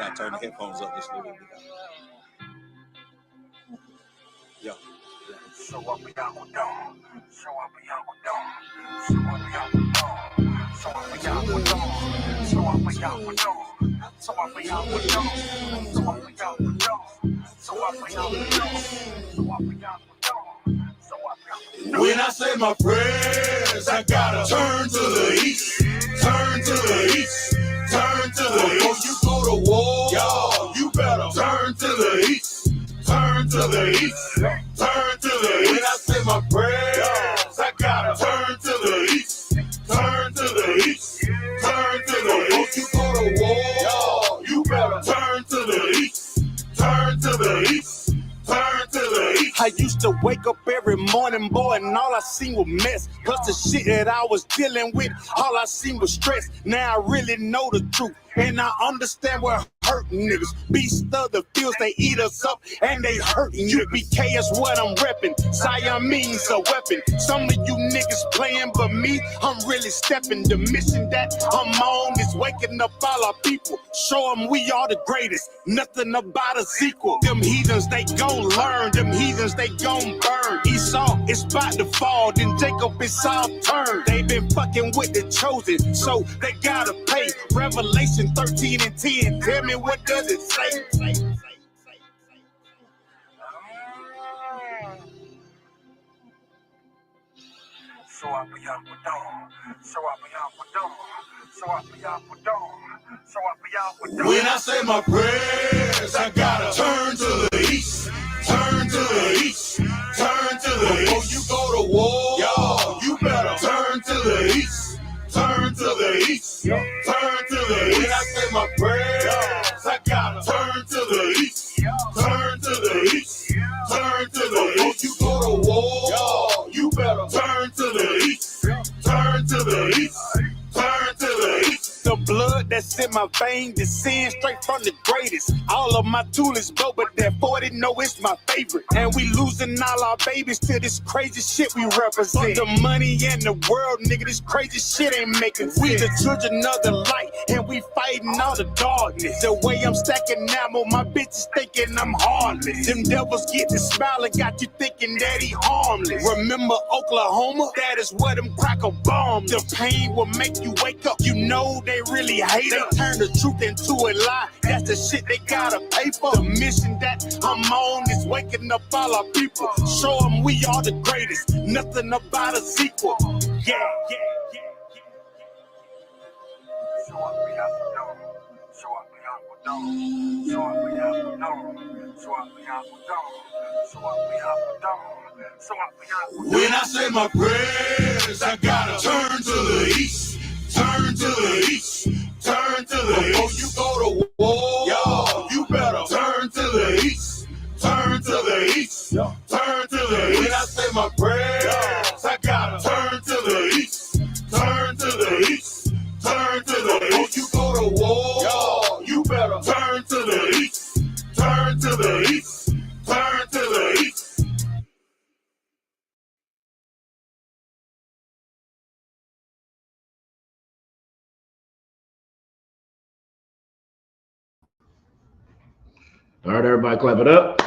Gotta turn the headphones up just a little bit. Yeah. So what we out with them? So what we out with them? So what we out with them? So what we out with them? So what we out with them? So what we out with them? So what we out with them? So what we out with them? So what we out with them? So what we out with them? When I say my prayers, I gotta turn to the east, turn to the east, turn to the east. You go to war, y'all, you better turn to the east, turn to the east, turn to the east. When I say my prayers, I gotta turn to the east, turn to the east, turn to the east. You go to war, y'all, you better turn to the east, turn to the east. Turn to the east. I used to wake up every morning, boy, and all I seen was mess. Plus the shit that I was dealing with, all I seen was stress. Now I really know the truth, and I understand where hurting niggas. Beast of the fields, they eat us up, and they hurting you. UPK is what I'm repping. Siamese a weapon. Some of you niggas playing, but me, I'm really stepping. The mission that I'm on is waking up all our people. Show them we are the greatest. Nothing about a sequel. Them heathens, they gon' learn. Them heathens, they gon' burn. Esau is about to fall. Then Jacob is all turned. They been fucking with the chosen, so they gotta pay. Revelation 13 and 10. Tell me, what does it say? So I be out with them. So I be out with them. So I be out with them. So I be out with them. When I say my prayers, I gotta turn to the east, turn to the east, turn to the east. Before you go to war, y'all, you better turn to the east, turn to the east, turn to the east. When I say my prayers, I gotta turn to the east, turn to the east, turn to the east. You go to war, y'all, you better turn to the east, turn to the east, turn to the east. The blood that's in my veins descends straight from the greatest. All of my tool is broke, but that 40 know it's my favorite. And we losing all our babies to this crazy shit we represent. The money and the world, nigga, this crazy shit ain't making sense. We the children of the light, and we fighting all the darkness. The way I'm stacking ammo, my bitches thinking I'm heartless. Them devils get the smile and got you thinking that he harmless. Remember Oklahoma? That is where them cracker bombs. The pain will make you wake up. You know they really hate us. They turn the truth into a lie. That's the shit they gotta pay for. The mission that I'm on is waking up all our people. Show them we are the greatest. Nothing about a sequel. Yeah, yeah, yeah. So I be out with them. So I be out with them. So I be out with them. So I be out with them. So I be out with them. So I be out with them. When I say my prayers, I gotta turn to the east, turn to the east, turn to the east. Before you go to war, y'all, you better turn to the east, turn to the east, turn to the east. When I say my prayers, I gotta turn to the east, turn to the east, turn to the east. Before you go to war, y'all, you better turn to the east, turn to the east, turn to the east. All right, everybody clap it up.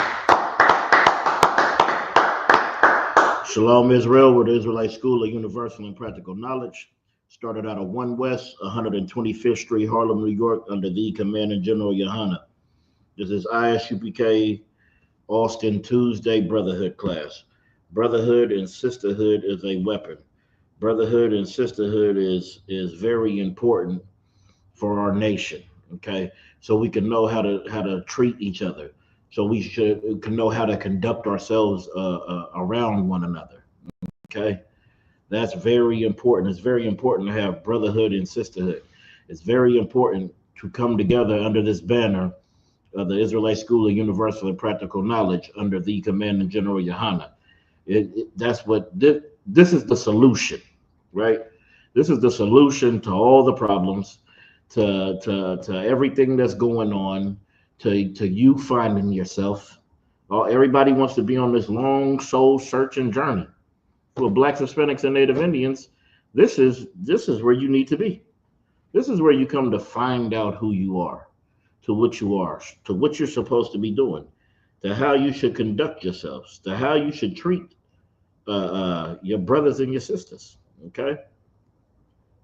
Shalom Israel, with the Israelite School of Universal and Practical Knowledge. Started out of 1 West, 125th Street, Harlem, New York, under the Commanding General Yohana. This is ISUPK Austin Tuesday Brotherhood class. Brotherhood and sisterhood is a weapon. Brotherhood and sisterhood is very important for our nation. Okay, so we can know how to treat each other. So we can know how to conduct ourselves around one another. Okay, that's very important. It's very important to have brotherhood and sisterhood. It's very important to come together under this banner of the Israelite School of Universal and Practical Knowledge under the Commanding General Yohana. That's what this is the solution, right? This is the solution to all the problems, to everything that's going on, to you finding yourself. Everybody wants to be on this long soul searching journey. For Blacks, Hispanics, and Native Indians, this is where you need to be. This is where you come to find out who you are, to what you are, to what you're supposed to be doing, to how you should conduct yourselves, to how you should treat your brothers and your sisters. Okay.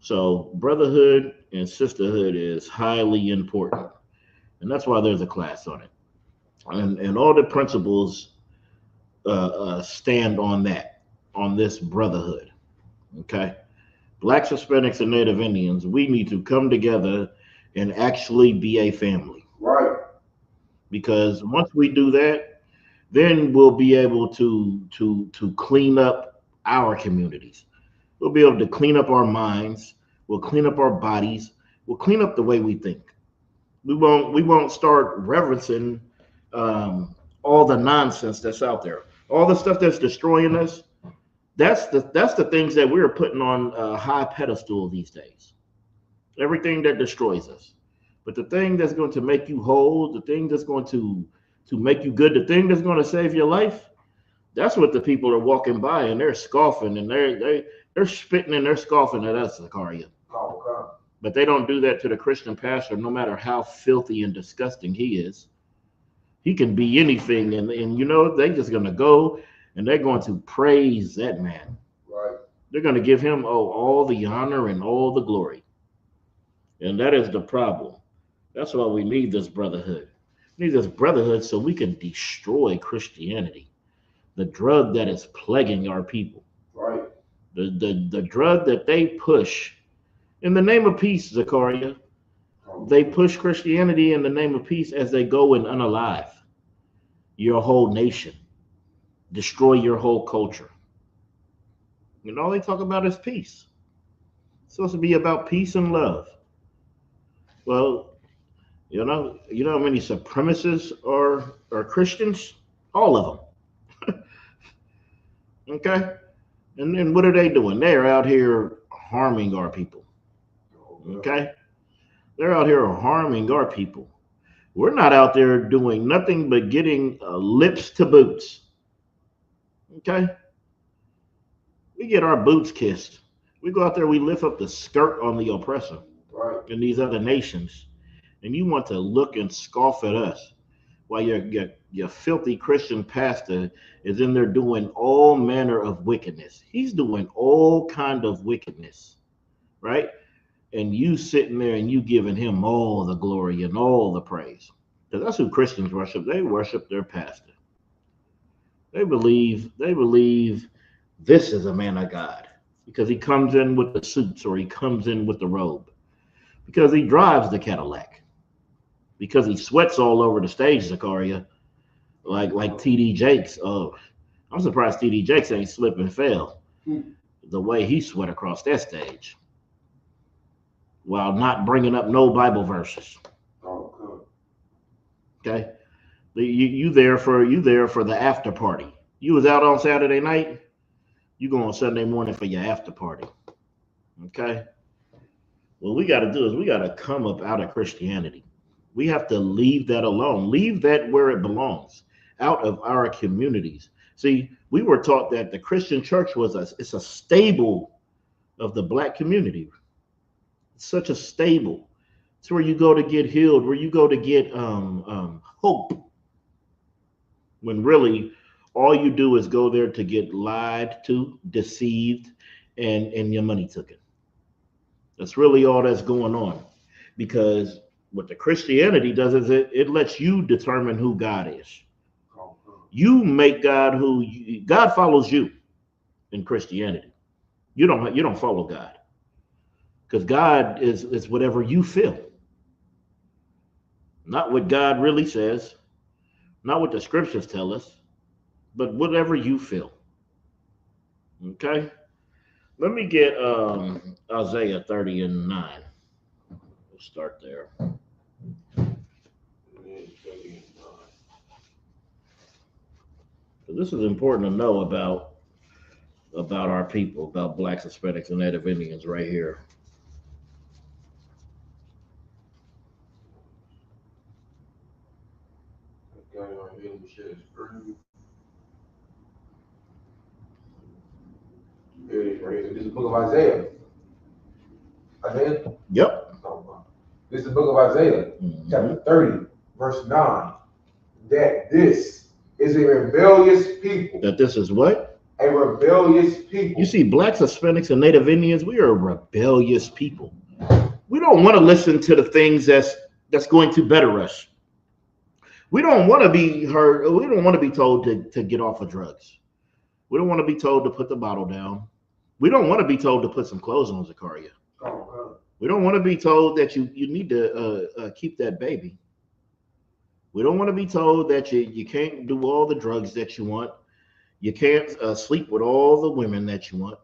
So brotherhood and sisterhood is highly important. And that's why there's a class on it. And all the principles stand on that, on this brotherhood. Okay. Blacks, Hispanics, and Native Indians, we need to come together and actually be a family. Right. Because once we do that, then we'll be able to clean up our communities. We'll be able to clean up our minds. We'll clean up our bodies. We'll clean up the way we think. We won't start reverencing all the nonsense that's out there, all the stuff that's destroying us. That's the things that we're putting on a high pedestal these days. Everything that destroys us. But the thing that's going to make you whole, the thing that's going to make you good, the thing that's going to save your life, that's what the people are walking by and they're scoffing and they're spitting and they're scoffing at us, Zakaria. Okay. But they don't do that to the Christian pastor, no matter how filthy and disgusting he is. He can be anything, and you know, they're just going to go and they're going to praise that man. Right. They're going to give him all the honor and all the glory. And that is the problem. That's why we need this brotherhood. We need this brotherhood so we can destroy Christianity, the drug that is plaguing our people. Right. The drug that they push in the name of peace, Zakaria. They push Christianity in the name of peace as they go and unalive your whole nation, destroy your whole culture. And all they talk about is peace. It's supposed to be about peace and love. Well, you know how many supremacists are Christians? All of them. Okay? And then what are they doing? They're out here harming our people. Okay? They're out here harming our people. We're not out there doing nothing but getting lips to boots. Okay? We get our boots kissed. We go out there, we lift up the skirt on the oppressor. Right. In these other nations. And you want to look and scoff at us while your filthy Christian pastor is in there doing all manner of wickedness. He's doing all kind of wickedness, right? And you sitting there and you giving him all the glory and all the praise. Because that's who Christians worship. They worship their pastor. They believe this is a man of God because he comes in with the suits or he comes in with the robe, because he drives the Cadillac, because he sweats all over the stage, Zakaria, like TD Jakes. Oh, I'm surprised TD Jakes ain't slip and fell the way he sweat across that stage while not bringing up no Bible verses. Oh, good. Okay, you there for the after party. You was out on Saturday night. You go on Sunday morning for your after party. Okay. What we got to do is we got to come up out of Christianity. We have to leave that alone. Leave that where it belongs, out of our communities. See, we were taught that the Christian church it's a stable of the Black community. It's such a stable. It's where you go to get healed, where you go to get hope. When really all you do is go there to get lied to, deceived, and your money taken. That's really all that's going on. Because what the Christianity does is it lets you determine who God is. You make God God follows you in Christianity. You don't follow God. Because God is whatever you feel. Not what God really says, not what the scriptures tell us, but whatever you feel. Okay? Let me get Isaiah 30:9. We'll start there. So this is important to know about our people, about Blacks, Hispanics, and Native Indians right here. This is the book of Isaiah. Isaiah? Yep. Oh, This is the book of Isaiah, chapter 30, verse 9. That this is a rebellious people. That this is what? A rebellious people. You see, blacks, Hispanics, and Native Indians, we are a rebellious people. We don't want to listen to the things that's going to better us. We don't want to be heard. We don't want to be told to get off of drugs. We don't want to be told to put the bottle down. We don't want to be told to put some clothes on, Zakaria. We don't want to be told that you need to keep that baby. We don't want to be told that you can't do all the drugs that you want. You can't sleep with all the women that you want.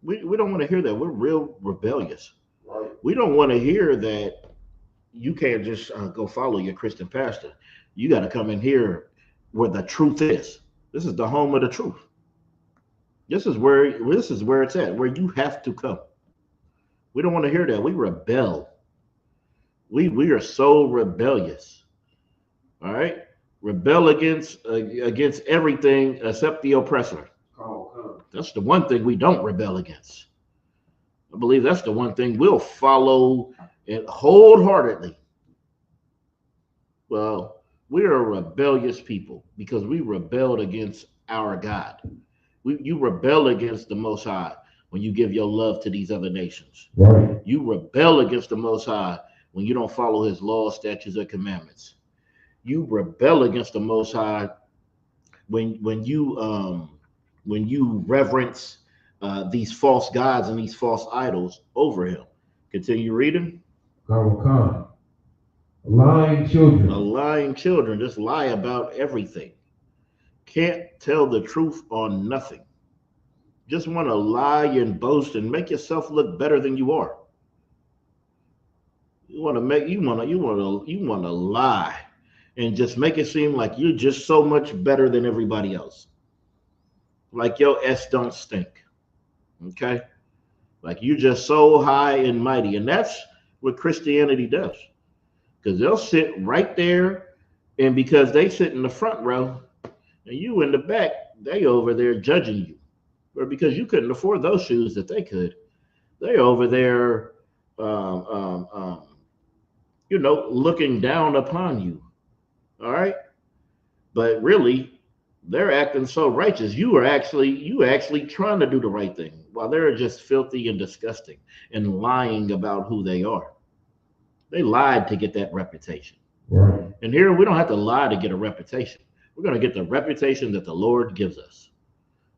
We don't want to hear that. We're real rebellious. Right. We don't want to hear that you can't just go follow your Christian pastor. You got to come in here where the truth is. This is the home of the truth. This is where it's at, where you have to come. We don't want to hear that. We rebel. We are so rebellious. All right? Rebel against everything except the oppressor. That's the one thing we don't rebel against. I believe that's the one thing we'll follow it wholeheartedly. Well, we are a rebellious people because we rebelled against our God. You rebel against the Most High when you give your love to these other nations. Right. You rebel against the Most High when you don't follow his laws, statutes, or commandments. You rebel against the Most High when you reverence these false gods and these false idols over him. Continue reading. Lying children. Lying children just lie about everything. Can't tell the truth on nothing. Just want to lie and boast and make yourself look better than you are. You want to lie and just make it seem like you're just so much better than everybody else. Like your S don't stink. Okay? Like you're just so high and mighty. And that's what Christianity does. Because they'll sit right there, and because they sit in the front row and you in the back, they over there judging you. Or because you couldn't afford those shoes that they could, they over there looking down upon you. All right? But really, they're acting so righteous. You actually trying to do the right thing while they're just filthy and disgusting and lying about who they are. They lied to get that reputation. Right. And here we don't have to lie to get a reputation. We're going to get the reputation that the Lord gives us.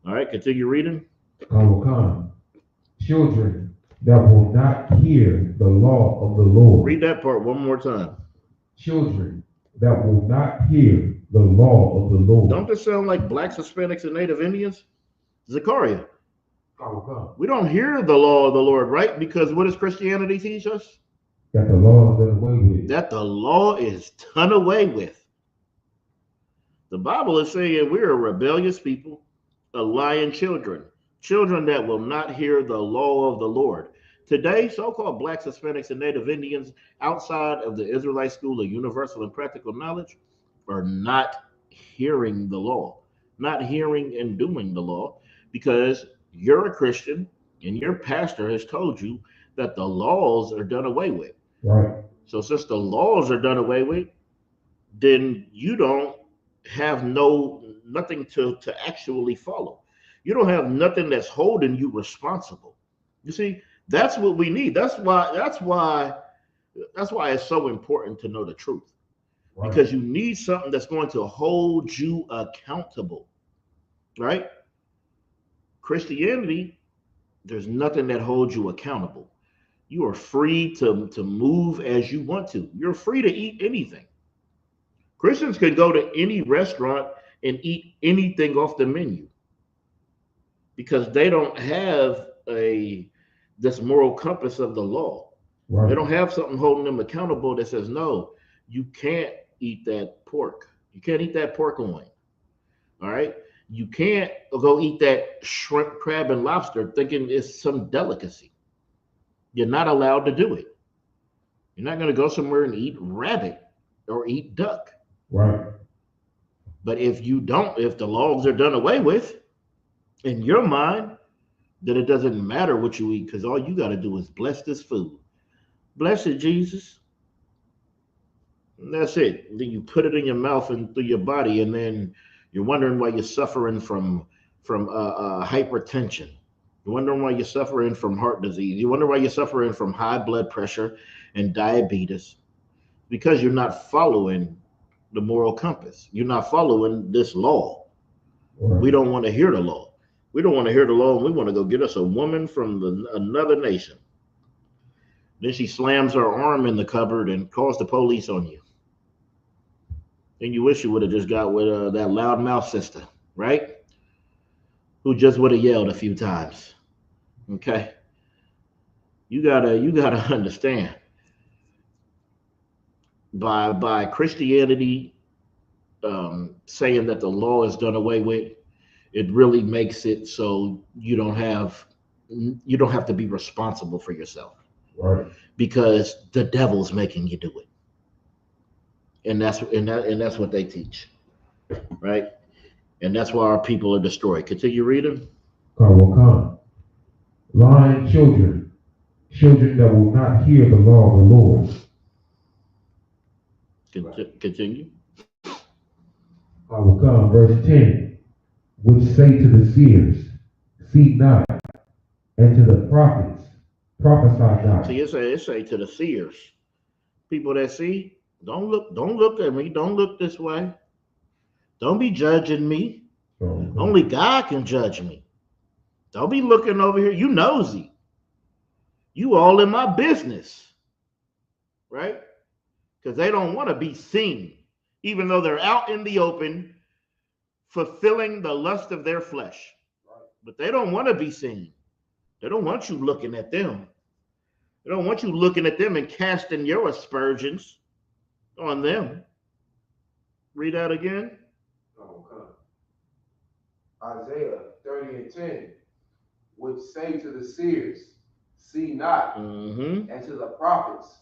All right, continue reading. Children that will not hear the law of the Lord. Read that part one more time. Children that will not hear the law of the Lord. Don't this sound like blacks, Hispanics, and Native Indians? Zakaria. We don't hear the law of the Lord, right? Because what does Christianity teach us? That the law is done away with. That the law is done away with. The Bible is saying we're a rebellious people, a lying children that will not hear the law of the Lord. Today, so-called blacks, Hispanics, and Native Indians outside of the Israelite School of Universal and Practical Knowledge are not hearing the law, not hearing and doing the law, because you're a Christian and your pastor has told you that the laws are done away with. Right. So since the laws are done away with, then you don't have nothing to actually follow. You don't have nothing that's holding you responsible. You see, that's what we need. That's why it's so important to know the truth. Right. Because you need something that's going to hold you accountable. Right? Christianity, there's nothing that holds you accountable. You are free to move as you want to. You're free to eat anything. Christians can go to any restaurant and eat anything off the menu because they don't have this moral compass of the law. Right. They don't have something holding them accountable that says, no, you can't eat that pork. You can't eat that pork loin. All right? You can't go eat that shrimp, crab, and lobster thinking it's some delicacy. You're not allowed to do it. You're not going to go somewhere and eat rabbit or eat duck. Right. But if the laws are done away with, in your mind, then it doesn't matter what you eat because all you got to do is bless this food. Blessed Jesus. And that's it. Then you put it in your mouth and through your body, and then you're wondering why you're suffering from hypertension. You're wondering why you're suffering from heart disease. You wonder why you're suffering from high blood pressure and diabetes, because you're not following the moral compass. You're not following this law. We don't want to hear the law. We don't want to hear the law, and we want to go get us a woman from another nation. Then she slams her arm in the cupboard and calls the police on you. And you wish you would have just got with that loudmouth sister, right? Who just would have yelled a few times. Okay? You gotta understand. By Christianity saying that the law is done away with, it really makes it so you don't have to be responsible for yourself. Right. Because the devil's making you do it. And that's what they teach. Right? And that's why our people are destroyed. Continue reading. Kawakan. Lying children that will not hear the law of the Lord. Continue. Kawakan, verse 10, which say to the seers, see not, and to the prophets, prophesy not. See, it say to the seers, people that see, don't look at me, don't look this way. Don't be judging me. Only God can judge me. Don't be looking over here. You nosy. You all in my business. Right? Because they don't want to be seen, even though they're out in the open, fulfilling the lust of their flesh. But they don't want to be seen. They don't want you looking at them. They don't want you looking at them and casting your aspersions on them. Read that again. Isaiah 30 and 10, which say to the seers, see not, and to the prophets,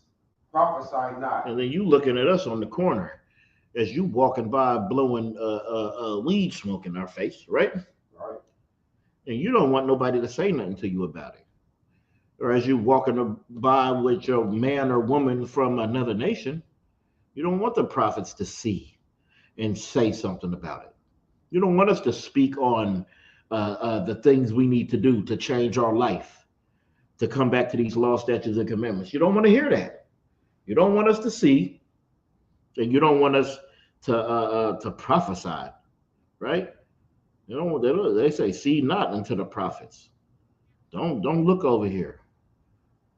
prophesy not. And then you looking at us on the corner as you walking by blowing weed smoke in our face, right? Right. And you don't want nobody to say nothing to you about it. Or as you walking by with your man or woman from another nation, you don't want the prophets to see and say something about it. You don't want us to speak on the things we need to do to change our life, to come back to these laws, statutes, and commandments. You don't want to hear that. You don't want us to see, and you don't want us to prophesy, right? You know, they say, see not unto the prophets. Don't look over here.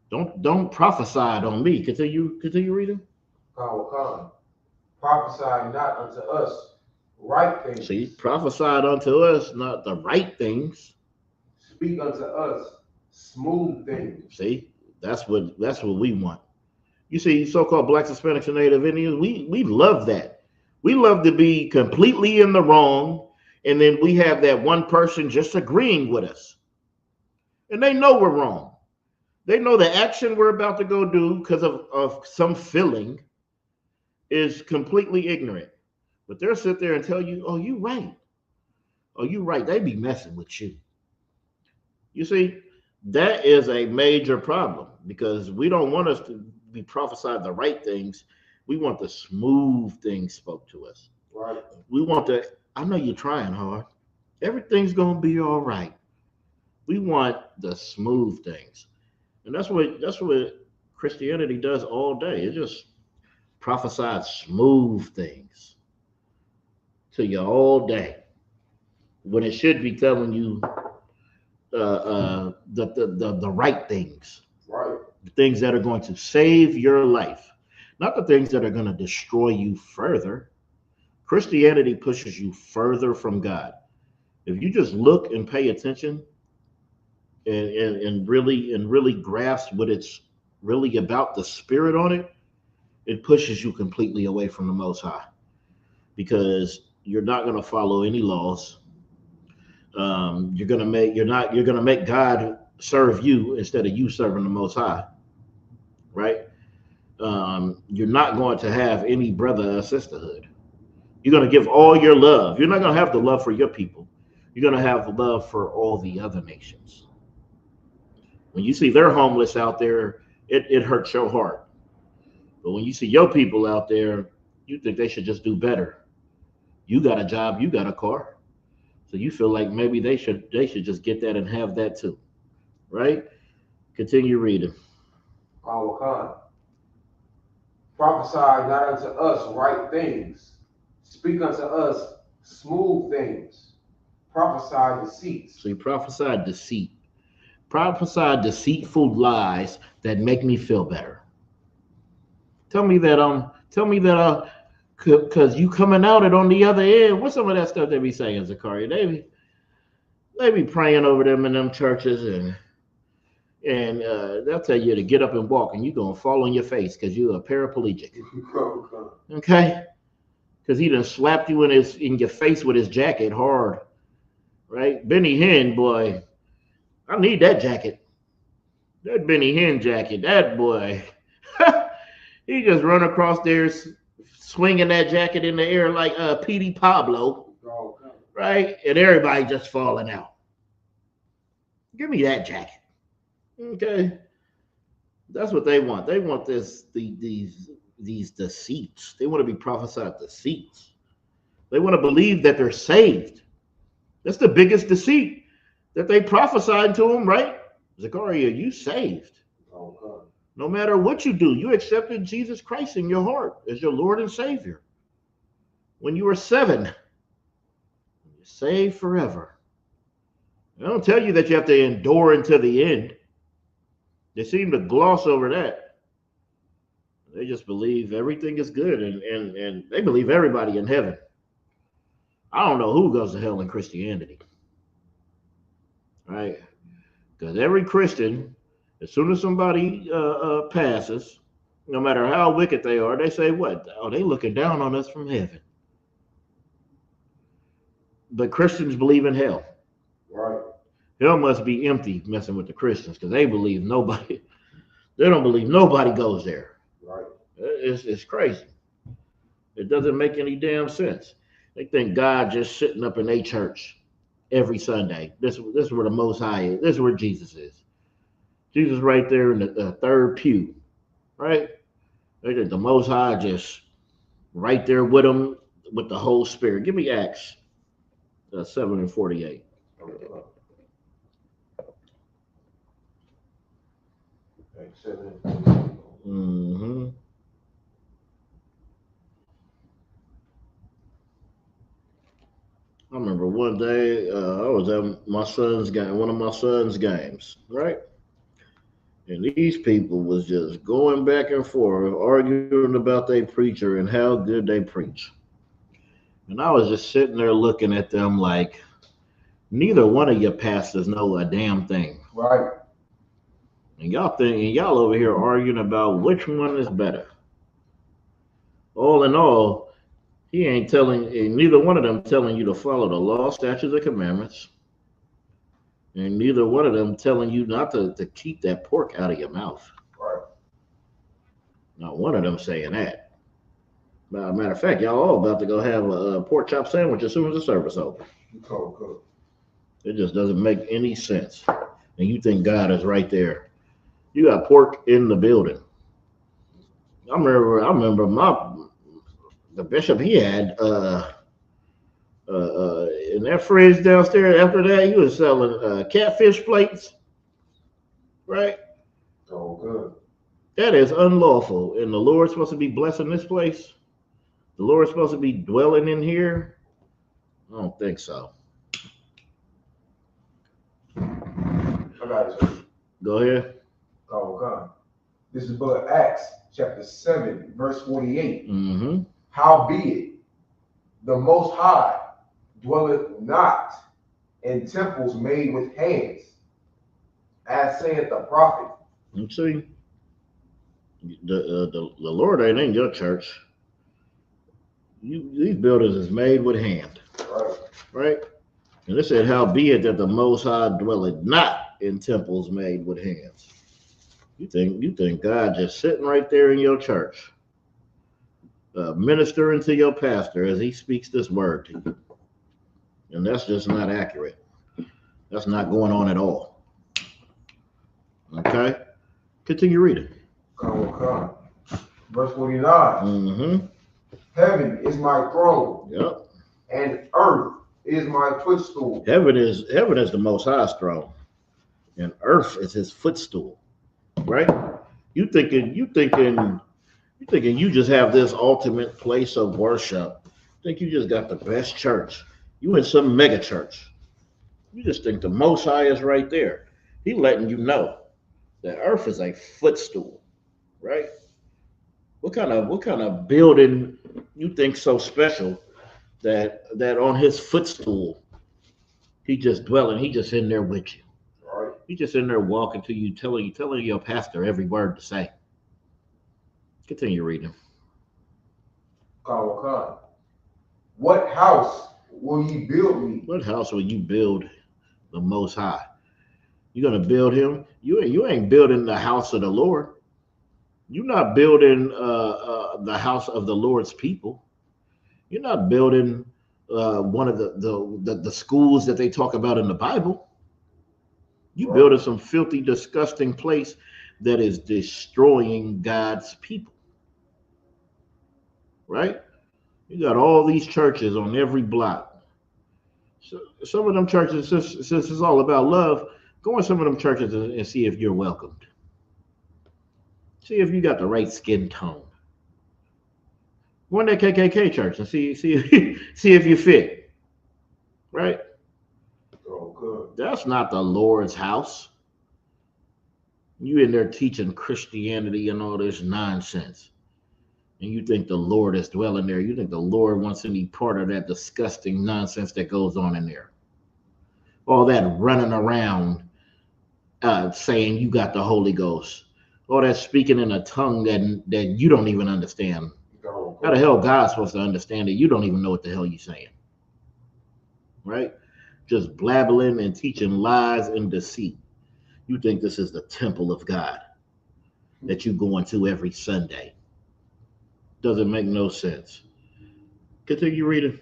Don't prophesy on me. Continue reading. Prophesy not unto us right things. See, prophesied unto us, not the right things. Speak unto us smooth things. See, that's what we want. You see, so-called Blacks, Hispanics, and Native Indians, we love that. We love to be completely in the wrong, and then we have that one person just agreeing with us. And they know we're wrong. They know the action we're about to go do because of some feeling is completely ignorant. But they'll sit there and tell you, oh, you right. Oh, you right. They be messing with you. You see, that is a major problem because we don't want us to be prophesied the right things. We want the smooth things spoke to us. Right. We want I know you're trying hard. Everything's going to be all right. We want the smooth things. And that's what Christianity does all day. It just prophesies smooth things to you all day, when it should be telling you the right things, right? The things that are going to save your life, not the things that are going to destroy you further. Christianity pushes you further from God. If you just look and pay attention and really grasp what it's really about, the spirit on it, it pushes you completely away from the Most High, because you're not going to follow any laws. You're going to make God serve you instead of you serving the Most High, right? You're not going to have any brother or sisterhood. You're going to give all your love. You're not going to have the love for your people. You're going to have love for all the other nations. When you see they're homeless out there it hurts your heart. But when you see your people out there, you think they should just do better. You got a job, you got a car. So you feel like maybe they should just get that and have that too. Right? Continue reading. Khan. Prophesy not unto us right things. Speak unto us smooth things. Prophesy deceits. So you prophesied deceit. Prophesied deceitful lies that make me feel better. Tell me that because you coming out it on the other end. What's some of that stuff they be saying, Zakaria? They be praying over them in them churches, and they'll tell you to get up and walk, and you're gonna fall on your face because you're a paraplegic. Okay? Because he done slapped you in your face with his jacket hard. Right? Benny Hinn, boy, I need that jacket. That Benny Hinn jacket, that boy. He just run across there swinging that jacket in the air like P.D. Pablo, right? And everybody just falling out. Give me that jacket. Okay. That's what they want. They want these deceits. They want to be prophesied deceits. They want to believe that they're saved. That's the biggest deceit that they prophesied to them, right? Zachariah, you saved. No matter what you do, you accepted Jesus Christ in your heart as your Lord and Savior. When you were 7, you're saved forever. I don't tell you that you have to endure until the end. They seem to gloss over that. They just believe everything is good, and they believe everybody in heaven. I don't know who goes to hell in Christianity, right? Because every Christian, as soon as somebody passes, no matter how wicked they are, they say, what? Oh, they looking down on us from heaven. But Christians believe in hell. Right. Hell must be empty messing with the Christians because they don't believe nobody goes there. Right. It's crazy. It doesn't make any damn sense. They think God just sitting up in a church every Sunday. This is where the Most High is. This is where Jesus is. Jesus right there in the third pew, right? They think the Most High just right there with him with the whole Spirit. Give me Acts 7:48. Mm-hmm. I remember one day I was at my son's game, one of my son's games, right? And these people was just going back and forth, arguing about their preacher and how good they preach. And I was just sitting there looking at them like, neither one of your pastors know a damn thing. Right. And y'all over here arguing about which one is better. All in all, he ain't telling, neither one of them telling you to follow the law, statutes, or commandments. And neither one of them telling you not to keep that pork out of your mouth. Right. Not one of them saying that. Matter of fact, y'all all about to go have a pork chop sandwich as soon as the service opens. Cool. It just doesn't make any sense. And you think God is right there. You got pork in the building. I remember the bishop he had in that fridge downstairs. After that, he was selling catfish plates, right? Oh, good. That is unlawful. And the Lord's supposed to be blessing this place. The Lord's supposed to be dwelling in here. I don't think so. I got it, sir. Go ahead. Oh, God. This is book of Acts, chapter 7, verse 48. Mm-hmm. Howbeit, the Most High dwelleth not in temples made with hands, as saith the prophet. You see, the Lord ain't in your church. These buildings is made with hand. Right? And it said, howbeit that the Most High dwelleth not in temples made with hands. You think God just sitting right there in your church, ministering to your pastor as he speaks this word to you. And that's just not accurate. That's not going on at all. Okay? Continue reading. Verse 49. Mm-hmm. Heaven is my throne. Yep. And earth is my footstool. Heaven is the Most High's throne, and earth is his footstool. Right? You thinking you just have this ultimate place of worship. Think you just got the best church. You in some mega church. You just think the Most High is right there. He letting you know that earth is a footstool, right? What kind of building you think so special that on his footstool he just dwelling, he just in there with you. Right. He just in there walking to you, telling your pastor every word to say. Continue reading. What house will ye build me? What house will you build the Most High? You're gonna build him? You ain't building the house of the Lord. You're not building the house of the Lord's people. You're not building one of the schools that they talk about in the Bible. You Right. building some filthy, disgusting place that is destroying God's people. Right? You got all these churches on every block. So some of them churches, since it's all about love, go in some of them churches and see if you're welcomed. See if you got the right skin tone. Go in that KKK church and see if you fit. Right? Oh, good. That's not the Lord's house. You in there teaching Christianity and all this nonsense. And you think the Lord is dwelling there. You think the Lord wants any part of that disgusting nonsense that goes on in there. All that running around saying you got the Holy Ghost. All that speaking in a tongue that you don't even understand. Oh, How the hell God's supposed to understand it? You don't even know what the hell you're saying. Right? Just blabbling and teaching lies and deceit. You think this is the temple of God that you go into every Sunday. Doesn't make no sense. Continue reading.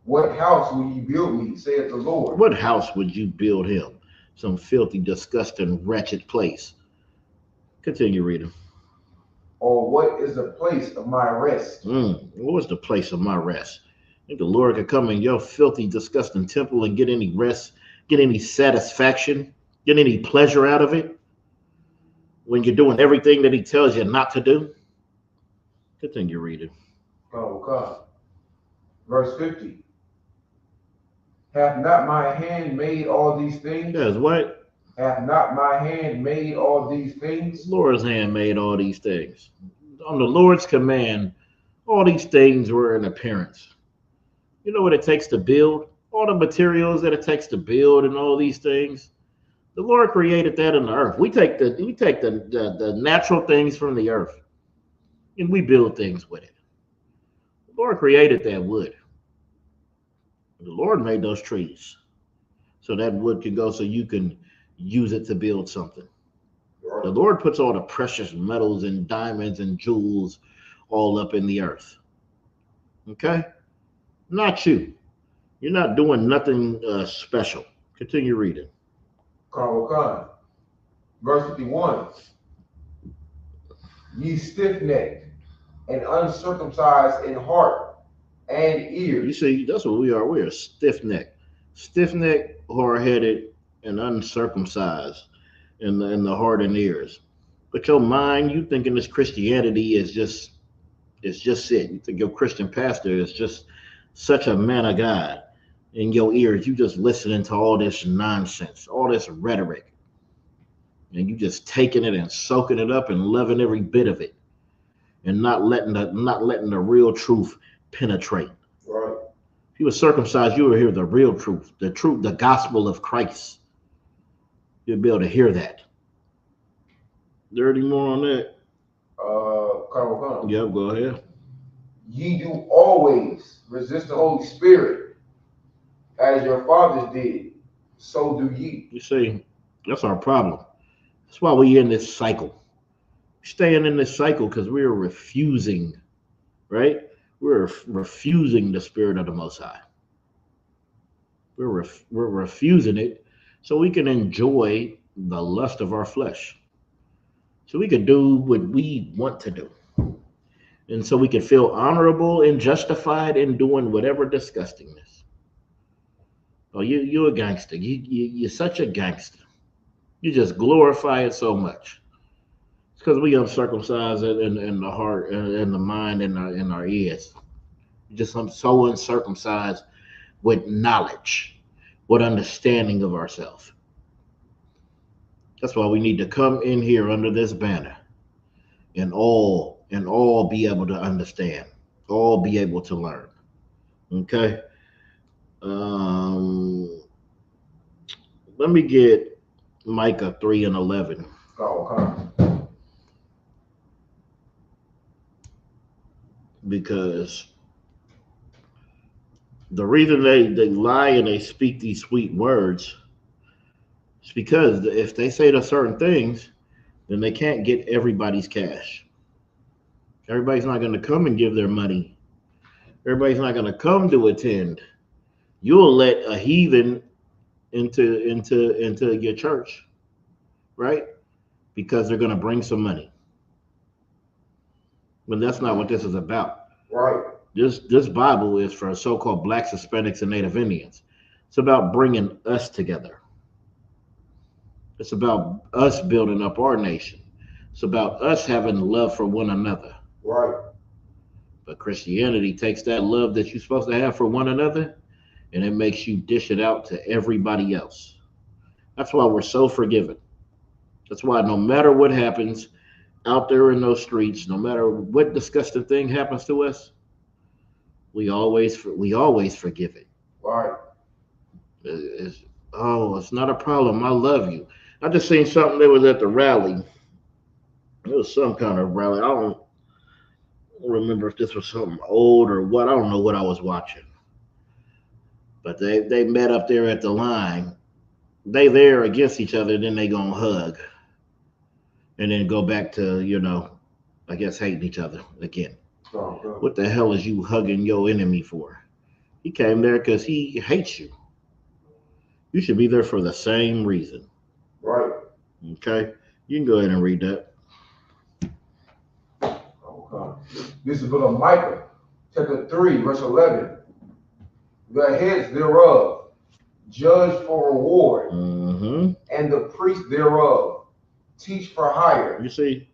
What house will ye build me, saith the Lord? What house would you build him? Some filthy, disgusting, wretched place. Continue reading. Or what is the place of my rest? What was the place of my rest? Think the Lord could come in your filthy, disgusting temple and get any rest, get any satisfaction, get any pleasure out of it when you're doing everything that he tells you not to do? Continue reading. Verse 50. Hath not my hand made all these things? Yes, what? Hath not my hand made all these things? The Lord's hand made all these things. On the Lord's command, all these things were in appearance. You know what it takes to build? All the materials that it takes to build and all these things. The Lord created that in the earth. We take the natural things from the earth and we build things with it. The Lord created that wood. The Lord made those trees so that wood can go so you can use it to build something. The Lord puts all the precious metals and diamonds and jewels all up in the earth. Okay? Not you. You're not doing nothing special. Continue reading. Verse 51. Ye stiff-necked and uncircumcised in heart and ears. You see, that's what we are. We are stiff-necked. Stiff-necked, hard-headed, and uncircumcised in the heart and ears. But your mind, you thinking this Christianity is just it. You think your Christian pastor is just such a man of God. In your ears, you just listening to all this nonsense, all this rhetoric. And you just taking it and soaking it up and loving every bit of it. And not letting the real truth penetrate. Right. If you were circumcised, you would hear the real truth, the gospel of Christ. You'll be able to hear that. There any more on that? Yep, go ahead. Ye do always resist the Holy Spirit, as your fathers did, so do ye. You see, that's our problem. That's why we're in this cycle. Staying in this cycle because we're refusing, right? We're refusing the Spirit of the Most High. We're refusing it so we can enjoy the lust of our flesh. so we can do what we want to do. And so we can feel honorable and justified in doing whatever disgustingness. Oh, you're a gangster. You're such a gangster. You just glorify it so much. It's because we uncircumcised in the heart and in the mind and in our ears. Just I'm so uncircumcised with knowledge, with understanding of ourselves. That's why we need to come in here under this banner and all be able to understand, all be able to learn. Okay. Let me get Micah 3:11. Oh, Because the reason they lie and they speak these sweet words is because if they say the certain things, then they can't get everybody's cash. Everybody's not going to come and give their money. Everybody's not going to come to attend. You'll let a heathen into your church, right? Because they're going to bring some money. But that's not what this is about. right. This Bible is for so-called Blacks, Hispanics, and Native Indians. It's about bringing us together. It's about us building up our nation. It's about us having love for one another. Right. But Christianity takes that love that you're supposed to have for one another, and it makes you dish it out to everybody else. That's why we're so forgiven. That's why no matter what happens out there in those streets, no matter what disgusting thing happens to us, we always forgive it. Right. It's not a problem. I love you. I just seen something that was at the rally. It was some kind of rally. I don't remember if this was something old or what. I don't know what I was watching. But they met up there at the line. They there against each other, then they gonna hug. And then go back to, I guess hating each other again. Oh, good. What the hell is you hugging your enemy for? He came there because he hates you. You should be there for the same reason. Right. Okay? You can go ahead and read that. Okay. This is the book of Micah, chapter 3, verse 11. The heads thereof judge for reward, and the priests thereof teach for hire. You see,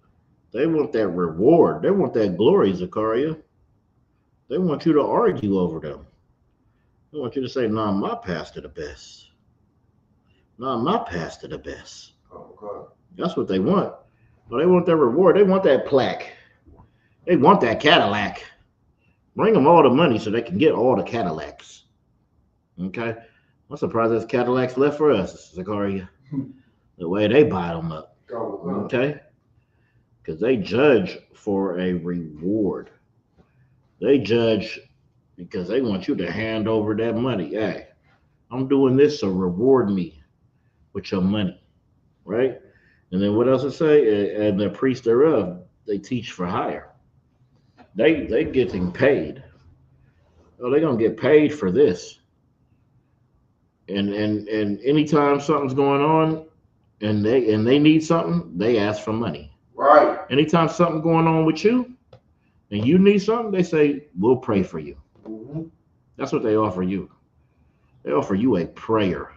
they want that reward. They want that glory, Zachariah. They want you to argue over them. They want you to say, nah, my pastor the best. Nah, my pastor the best. Okay. That's what they want. But they want that reward. They want that plaque. They want that Cadillac. Bring them all the money so they can get all the Cadillacs. Okay? I'm surprised there's Cadillacs left for us, Zachariah. The way they buy them up. Okay? Because they judge for a reward. They judge because they want you to hand over that money. Hey, I'm doing this, so reward me with your money. Right? And then what else it say? And the priests thereof, they teach for hire. They getting paid. Oh, they're gonna get paid for this. And anytime something's going on and they need something, they ask for money. Right. Anytime something going on with you and you need something, they say, we'll pray for you. That's what they offer you. They offer you a prayer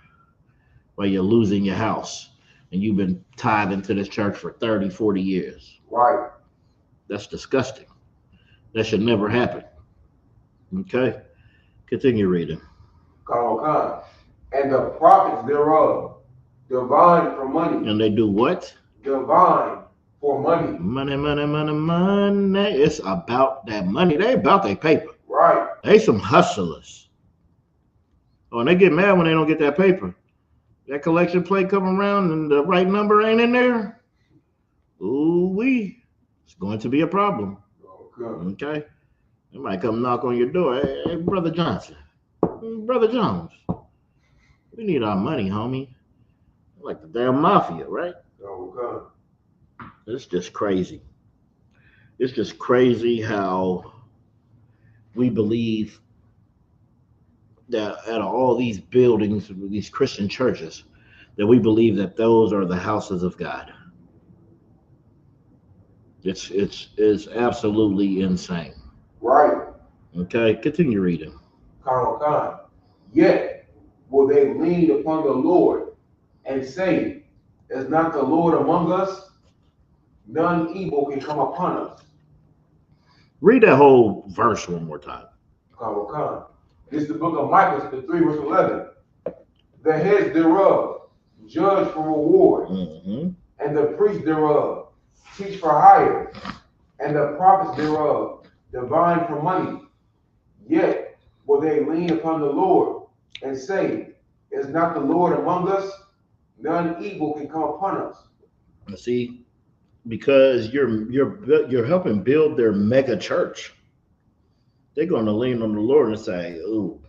while you're losing your house and you've been tied into this church for 30, 40 years. Right. That's disgusting. That should never happen. Okay? Continue reading. Okay. And the prophets thereof divine for money. And they do what? Divine for money. Money, money, money, money. It's about that money. They about their paper. Right. They some hustlers. Oh, and they get mad when they don't get that paper. That collection plate come around and the right number ain't in there. Ooh-wee. It's going to be a problem. Okay? They might come knock on your door. Hey, Brother Johnson. Brother Jones. We need our money, homie. Like the damn mafia, right? Okay. It's just crazy. It's just crazy how we believe that out of all these buildings, these Christian churches, that we believe that those are the houses of God. It's absolutely insane. Right. Okay, continue reading. Con. Yet will they lean upon the Lord and say, is not the Lord among us? None evil can come upon us. Read that whole verse one more time. Con. This is the book of Micah, chapter 3, verse 11. The heads thereof judge for reward, and the priests thereof teach for hire, and the prophets thereof divine for money. Yet will they lean upon the Lord and say, is not the Lord among us? None evil can come upon us. See, because you're helping build their mega church. They're going to lean on the Lord and say, "Ooh,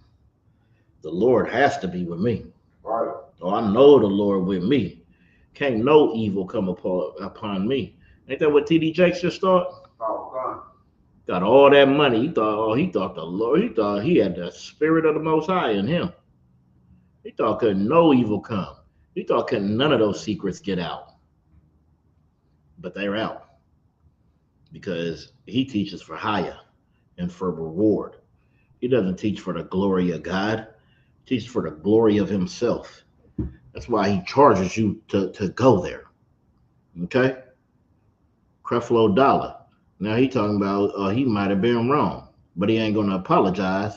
the Lord has to be with me." Right. Oh, I know the Lord with me. Can't no evil come upon me. Ain't that what TD Jakes just thought? Oh, God. Got all that money. He thought the Lord. He thought he had the spirit of the Most High in him. He thought couldn't no evil come. He thought couldn't none of those secrets get out. But they're out because he teaches for hire and for reward. He doesn't teach for the glory of God. He teaches for the glory of himself. That's why he charges you to go there. Okay? Creflo Dollar. Now he talking about he might have been wrong, but he ain't gonna apologize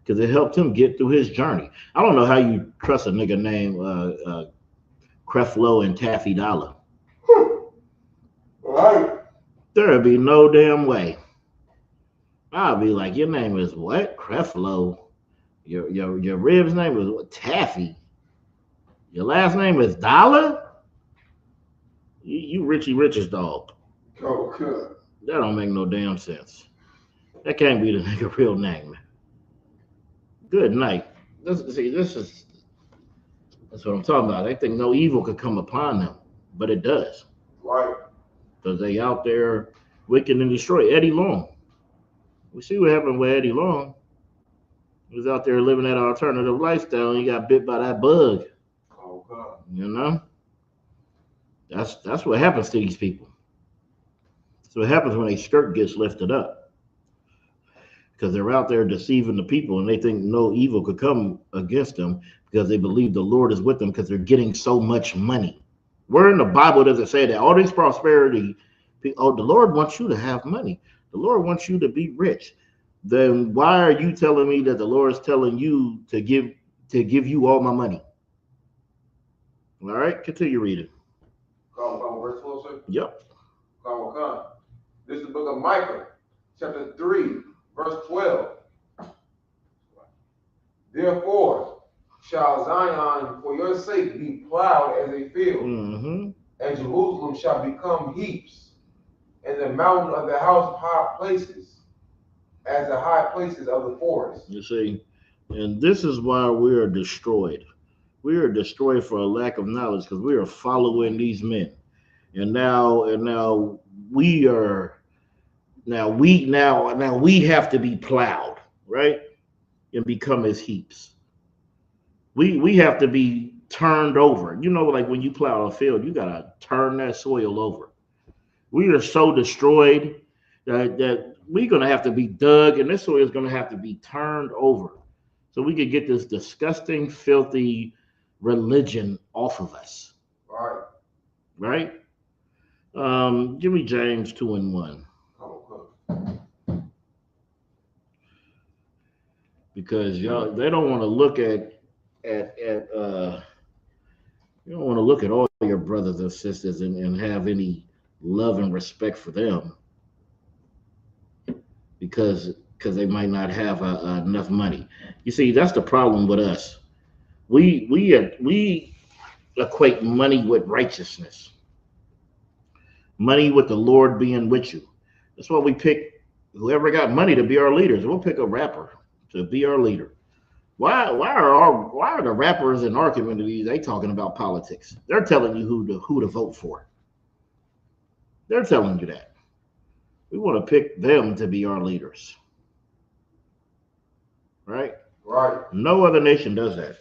because it helped him get through his journey. I don't know how you trust a nigga named Creflo and Taffy Dollar. Right. There'd be no damn way. I'll be like, your name is what? Creflo. Your rib's name is what? Taffy. Your last name is Dollar? You Richie Rich's dog. Oh, good. That don't make no damn sense. That can't be the nigga real name. Good night. That's what I'm talking about. They think no evil could come upon them, but it does. Right. Because they out there wicked and destroy. Eddie Long. We see what happened with Eddie Long. He was out there living that alternative lifestyle and he got bit by that bug. Oh, God. You know? That's what happens to these people. So what happens when a skirt gets lifted up. Because they're out there deceiving the people and they think no evil could come against them because they believe the Lord is with them because they're getting so much money. Where in the Bible does it say that? All this prosperity, the Lord wants you to have money. The Lord wants you to be rich. Then why are you telling me that the Lord is telling you to give you all my money? All right, continue reading. Come, verse 12, sir. Yep. Come. This is the book of Micah, chapter 3, verse 12. Therefore shall Zion for your sake be plowed as a field, and Jerusalem shall become heaps, and the mountain of the house high places, as the high places of the forest. You see, and this is why we are destroyed. We are destroyed for a lack of knowledge because we are following these men, and now we have to be plowed, right, and become as heaps. We have to be turned over. You know, like when you plow a field, you gotta turn that soil over. We are so destroyed that we're gonna have to be dug, and this soil is gonna have to be turned over, so we could get this disgusting, filthy religion off of us. Right? Give me James 2:1. Because y'all, they don't want to look at you don't want to look at all your brothers and sisters and have any love and respect for them because they might not have enough money. You see, that's the problem with us. We equate money with righteousness, money with the Lord being with you. That's why we pick whoever got money to be our leaders. We'll pick a rapper to be our leader. Why are the rappers in our community, they talking about politics? They're telling you who to vote for. They're telling you that. We want to pick them to be our leaders. Right? No other nation does that.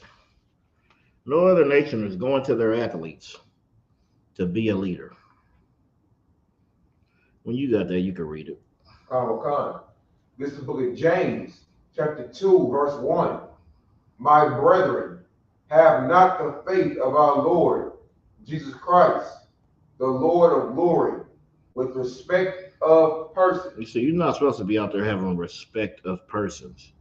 No other nation is going to their athletes to be a leader. When you got that, you can read it. This is the book of James, chapter 2, verse 1. My brethren, have not the faith of our Lord Jesus Christ, the Lord of glory, with respect of persons. You see, you're not supposed to be out there having respect of persons.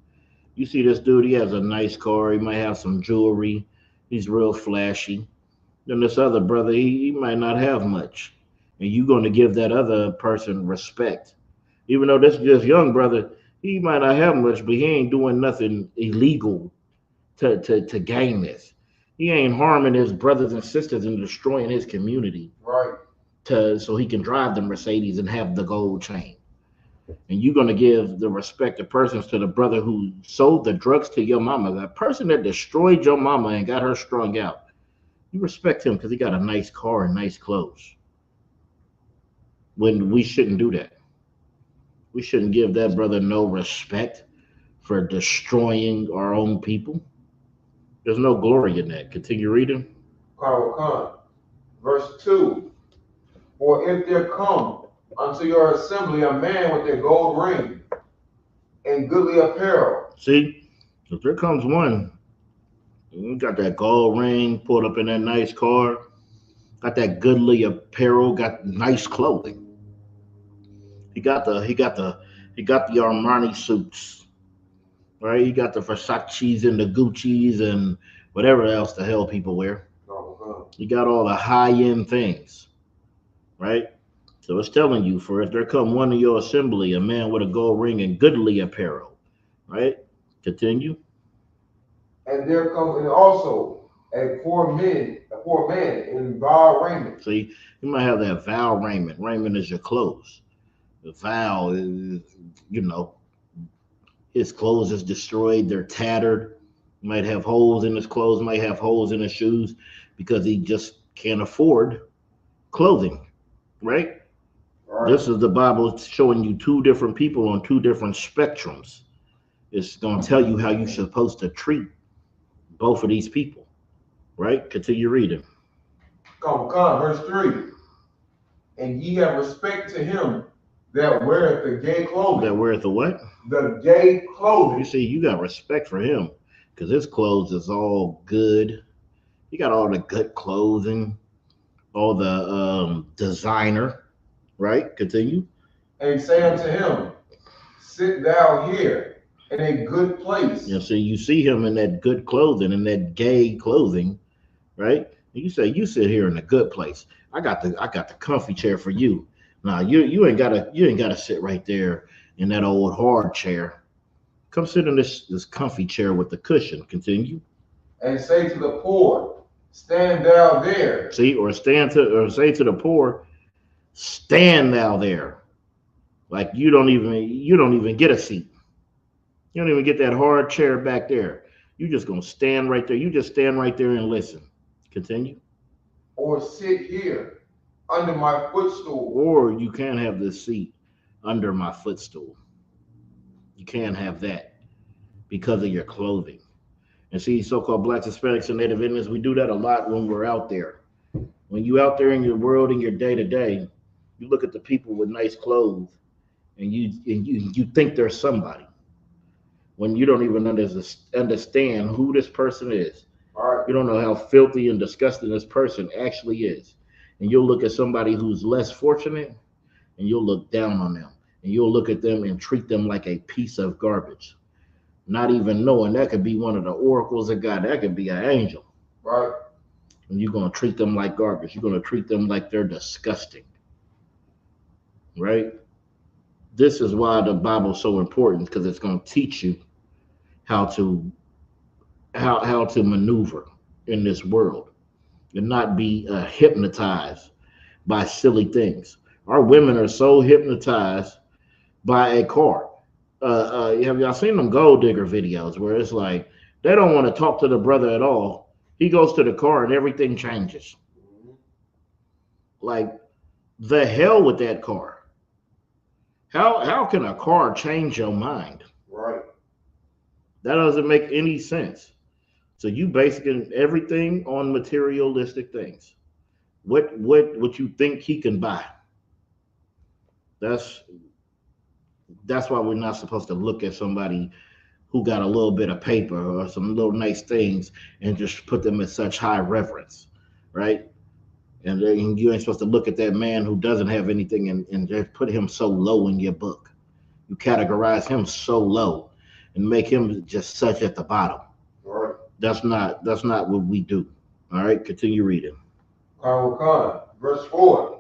You see this dude, he has a nice car, he might have some jewelry, he's real flashy. Then this other brother, he might not have much. And you're going to give that other person respect. Even though this young brother, he might not have much, but he ain't doing nothing illegal to gain this. He ain't harming his brothers and sisters and destroying his community. Right. So he can drive the Mercedes and have the gold chain. And you're going to give the respect of persons to the brother who sold the drugs to your mama, that person that destroyed your mama and got her strung out. You respect him because he got a nice car and nice clothes. When we shouldn't do that. We shouldn't give that brother no respect for destroying our own people. There's no glory in that. Continue reading. Verse 2. For if there come unto your assembly a man with a gold ring and goodly apparel. See, if there comes one, you got that gold ring, pulled up in that nice car, got that goodly apparel, got nice clothing. He got the Armani suits, right? He got the Versace's and the Gucci's and whatever else the hell people wear. He got all the high-end things, right? So it's telling you, for if there come one of your assembly, a man with a gold ring and goodly apparel, right? Continue. And there come and also a poor man in vile raiment. See, you might have that vile raiment. Raiment is your clothes. The vile is, his clothes is destroyed. They're tattered. Might have holes in his clothes, might have holes in his shoes because he just can't afford clothing, right? This is the Bible showing you two different people on two different spectrums. It's going to tell you how you're supposed to treat both of these people, right? Continue reading. Verse 3. And ye have respect to him that weareth the gay clothing. That weareth the what? The gay clothing. You see, you got respect for him because his clothes is all good. He got all the good clothing, all the designer, right? Continue. And say unto him, sit thou here in a good place. Yeah, so you see him in that good clothing, in that gay clothing, right? And you say, you sit here in a good place. I got the comfy chair for you. Now you ain't gotta sit right there in that old hard chair. Come sit in this comfy chair with the cushion. Continue. And say to the poor, stand thou there. See, or say to the poor, stand thou there. Like you don't even get a seat. You don't even get that hard chair back there. You just gonna stand right there. You just stand right there and listen. Continue. Or sit here under my footstool. Or you can't have this seat under my footstool. You can't have that because of your clothing. And see, so-called blacks, Hispanics, and Native Indians, we do that a lot when we're out there. When you out there in your world, in your day-to-day, you look at the people with nice clothes and you think they're somebody when you don't even understand who this person is. Right. You don't know how filthy and disgusting this person actually is. And you'll look at somebody who's less fortunate and you'll look down on them. And you'll look at them and treat them like a piece of garbage. Not even knowing that could be one of the oracles of God. That could be an angel. Right. And you're going to treat them like garbage. You're going to treat them like they're disgusting. Right? This is why the Bible's so important, because it's going to teach you how to maneuver in this world and not be hypnotized by silly things. Our women are so hypnotized by a car. Have y'all seen them gold digger videos where it's like they don't want to talk to the brother at all? He goes to the car and everything changes. Like, the hell with that car. How can a car change your mind? Right. That doesn't make any sense. So you basing everything on materialistic things. What you think he can buy. That's why we're not supposed to look at somebody who got a little bit of paper or some little nice things and just put them in such high reverence, right? And then you ain't supposed to look at that man who doesn't have anything and just put him so low in your book. You categorize him so low and make him just such at the bottom. All right. That's not what we do. All right, continue reading. Verse 4.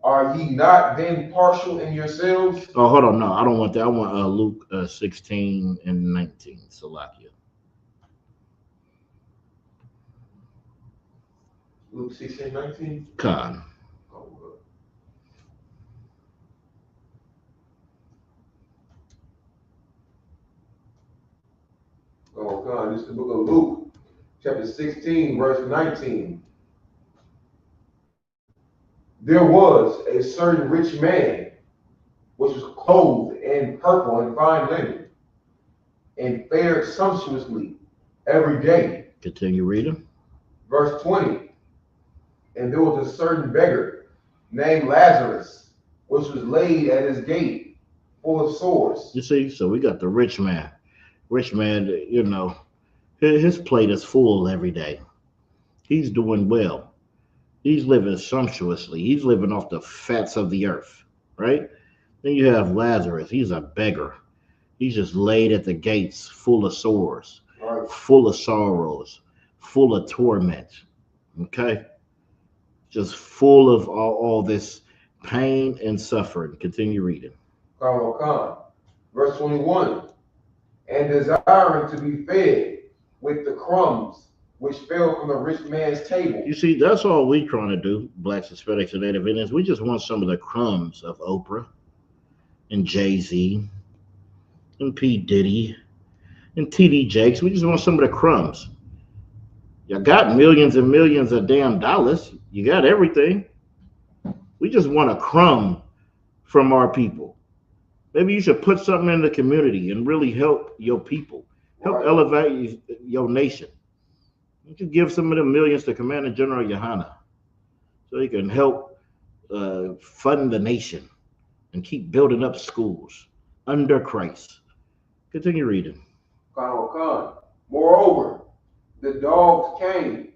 Are ye not then partial in yourselves? Oh, hold on. No, I don't want that. I want Luke 16 and 19. Salakia. Luke 16, 19. Khan. This is the book of Luke, chapter 16, verse 19. There was a certain rich man, which was clothed in purple and fine linen, and fared sumptuously every day. Continue reading. Verse 20. And there was a certain beggar named Lazarus, which was laid at his gate, full of sores. You see, so we got the rich man. Rich man, you know, his plate is full every day. He's doing well. He's living sumptuously. He's living off the fats of the earth, right? Then you have Lazarus. He's a beggar. He's just laid at the gates, full of sores, Right. full of sorrows, full of torment, okay? Just full of all this pain and suffering. Continue reading. Verse 21. And desiring to be fed with the crumbs which fell from the rich man's table. You see, that's all we trying to do, Blacks, Hispanics, and Native Indians. We just want some of the crumbs of Oprah and Jay-Z and P. Diddy and T.D. Jakes. We just want some of the crumbs. You got millions and millions of damn dollars. You got everything. We just want a crumb from our people. Maybe you should put something in the community and really help your people. Help elevate your nation. You could give some of the millions to Commander General Yohana so he can help fund the nation and keep building up schools under Christ. Continue reading. Moreover, the dogs came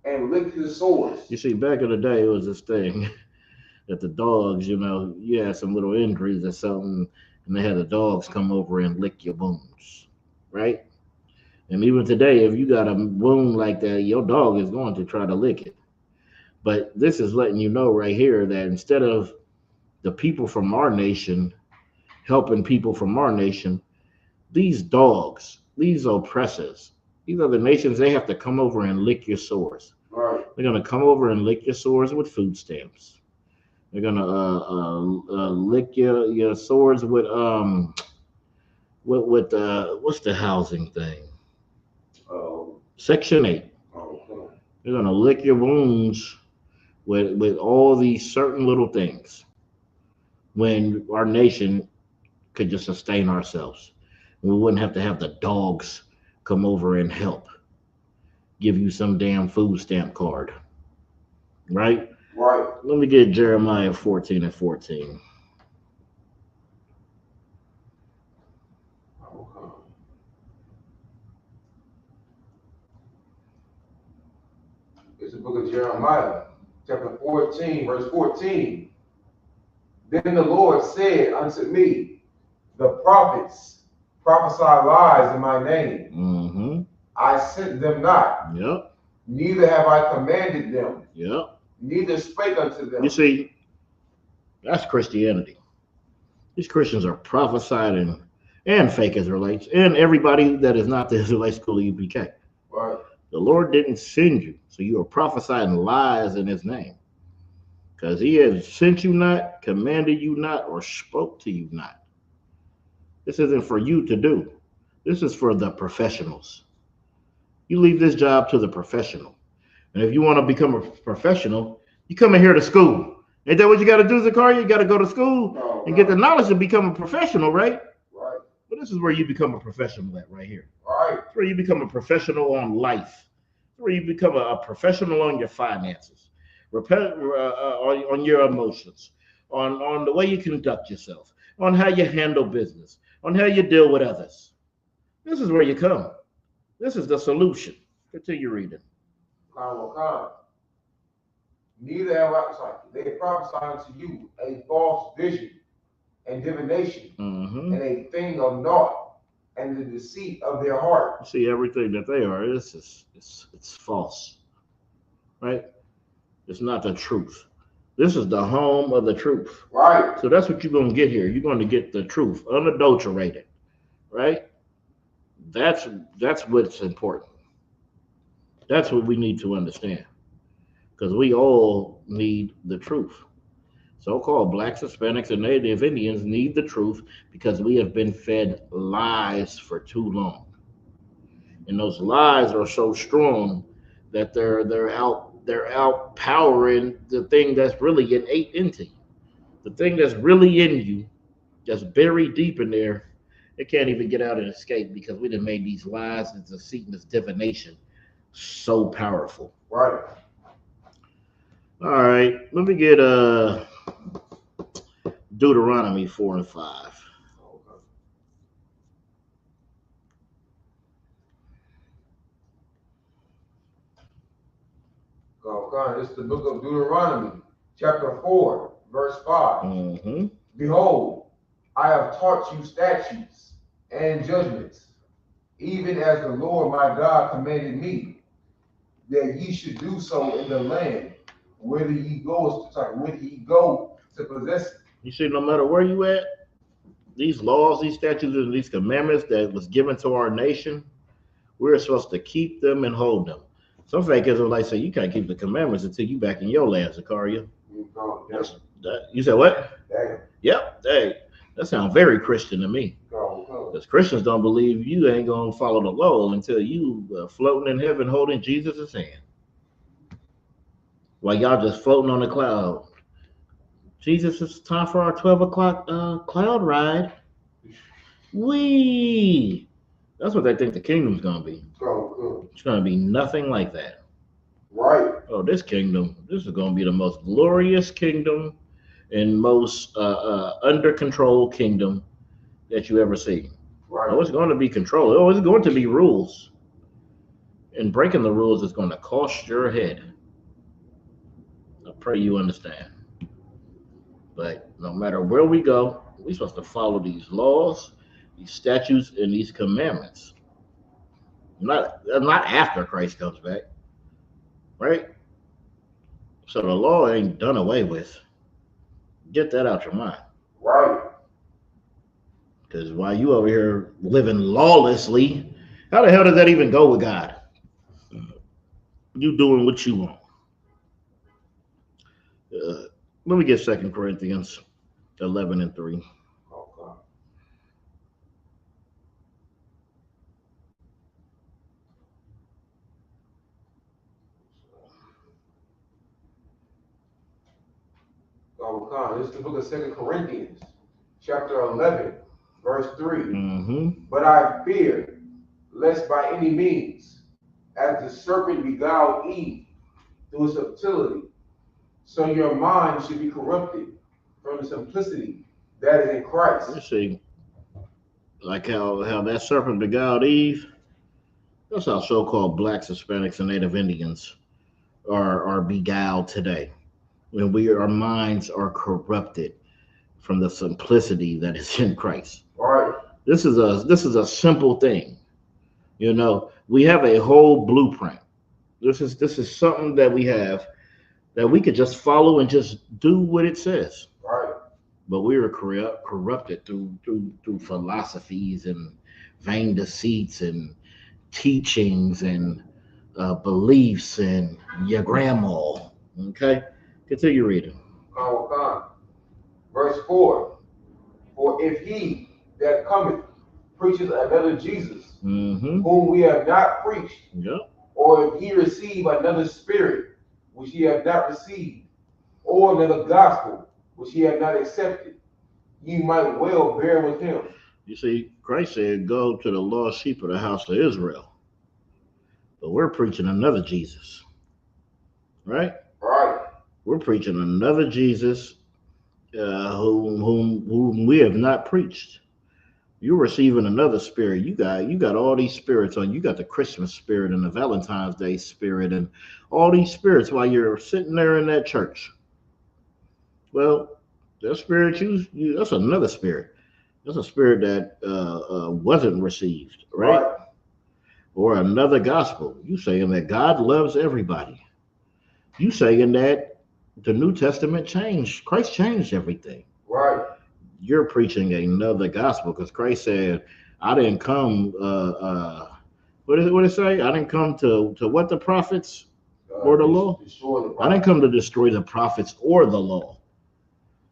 and licked his sores. You see, back in the day, it was this thing that the dogs, you know, you had some little injuries or something, and they had the dogs come over and lick your wounds, right? And even today, if you got a wound like that, your dog is going to try to lick it. But this is letting you know right here that instead of the people from our nation helping people from our nation, these dogs, these oppressors, these other nations, they have to come over and lick your sores. Right. They're going to come over and lick your sores with food stamps. They're going to lick your sores with what's the housing thing? Section 8. They're going to lick your wounds with all these certain little things when our nation could just sustain ourselves. We wouldn't have to have the dogs come over and help give you some damn food stamp card. Right? Right. Let me get Jeremiah 14 and 14. It's the book of Jeremiah, chapter 14, verse 14. Then the Lord said unto me, the prophets prophesy lies in my name. Mm-hmm. I sent them not. Yep. Neither have I commanded them. Yep. Neither spake unto them. You see, that's Christianity. These Christians are prophesying and fake Israelites and everybody that is not the Israelite school of UPK. Right. The Lord didn't send you, so you are prophesying lies in his name. Because he has sent you not, commanded you not, or spoke to you not. This isn't for you to do. This is for the professionals. You leave this job to the professional. And if you want to become a professional, you come in here to school. Ain't that what you got to do, Zakaria? You got to go to school and get the knowledge to become a professional, right? Right. But this is where you become a professional at right here. Right. It's where you become a professional on life. It's where you become a professional on your finances, on your emotions, on the way you conduct yourself, on how you handle business, on how you deal with others. This is where you come. This is the solution. Continue reading. Neither have I, sorry, they prophesy unto you a false vision and divination, and a thing of naught, and the deceit of their heart. You see, everything that they are, it's false, right? It's not the truth. This is the home of the truth. Right. So that's what you're going to get here. You're going to get the truth, unadulterated, right? That's what's important. That's what we need to understand, because we all need the truth. So-called blacks, Hispanics, and Native Indians need the truth because we have been fed lies for too long, and those lies are so strong that they're outpowering the thing that's really innate into you, the thing that's really in you, that's buried deep in there. It can't even get out and escape because we done made these lies and deceit and this divination so powerful. Right. All right, let me get Deuteronomy 4 and 5. Okay, it's the book of Deuteronomy, chapter 4, verse 5. Behold, I have taught you statutes and judgments, even as the Lord my God commanded me, that ye should do so in the land whither ye go to possess it. You see, no matter where you at, these laws, these statutes, and these commandments that was given to our nation, we're supposed to keep them and hold them. Some fake Israelites say you can't keep the commandments until you back in your land, Zakaria. You said what? Yep. Hey, that sounds very Christian to me. Because Christians don't believe you ain't going to follow the law until you floating in heaven holding Jesus' hand. While y'all just floating on the cloud. Jesus, it's time for our 12 o'clock cloud ride. Wee! That's what they think the kingdom's going to be. It's going to be nothing like that. Right. Oh, this kingdom, this is going to be the most glorious kingdom and most under control kingdom that you ever see. Right. Oh, it's going to be control. Oh, it's going to be rules. And breaking the rules is going to cost your head. I pray you understand. But no matter where we go, we're supposed to follow these laws, these statutes, and these commandments. Not after Christ comes back, right? So the law ain't done away with. Get that out your mind. Right. Because while you over here living lawlessly, how the hell does that even go with God? You doing what you want. Let me get 2 Corinthians 11 and 3. This is the book of 2 Corinthians, chapter 11, verse 3. But I fear, lest by any means, as the serpent beguiled Eve through subtlety, so your mind should be corrupted from the simplicity that is in Christ. You see, like how that serpent beguiled Eve, that's how so-called blacks, Hispanics, and Native Indians are beguiled today. When our minds are corrupted from the simplicity that is in Christ. Right. This is a simple thing. You know, we have a whole blueprint. This is something that we have that we could just follow and just do what it says. Right. But we were corrupted through philosophies and vain deceits and teachings and beliefs and your grandma. Okay, continue reading. Verse 4. For if he that cometh preaches another Jesus, whom we have not preached, or if he receive another spirit which ye have not received, or another gospel which ye have not accepted, ye might well bear with him. You see, Christ said, go to the lost sheep of the house of Israel. But we're preaching another Jesus. Right? Right. We're preaching another Jesus whom we have not preached. You're receiving another spirit. You got all these spirits on. You got the Christmas spirit and the Valentine's Day spirit and all these spirits while you're sitting there in that church. Well, that spirit that's another spirit. That's a spirit that wasn't received, right? Or another gospel. You saying that God loves everybody. You saying that the New Testament changed. Christ changed everything. Right. You're preaching another gospel because Christ said, I didn't come, what did it say? I didn't come to what the prophets or the law? I didn't come to destroy the prophets or the law.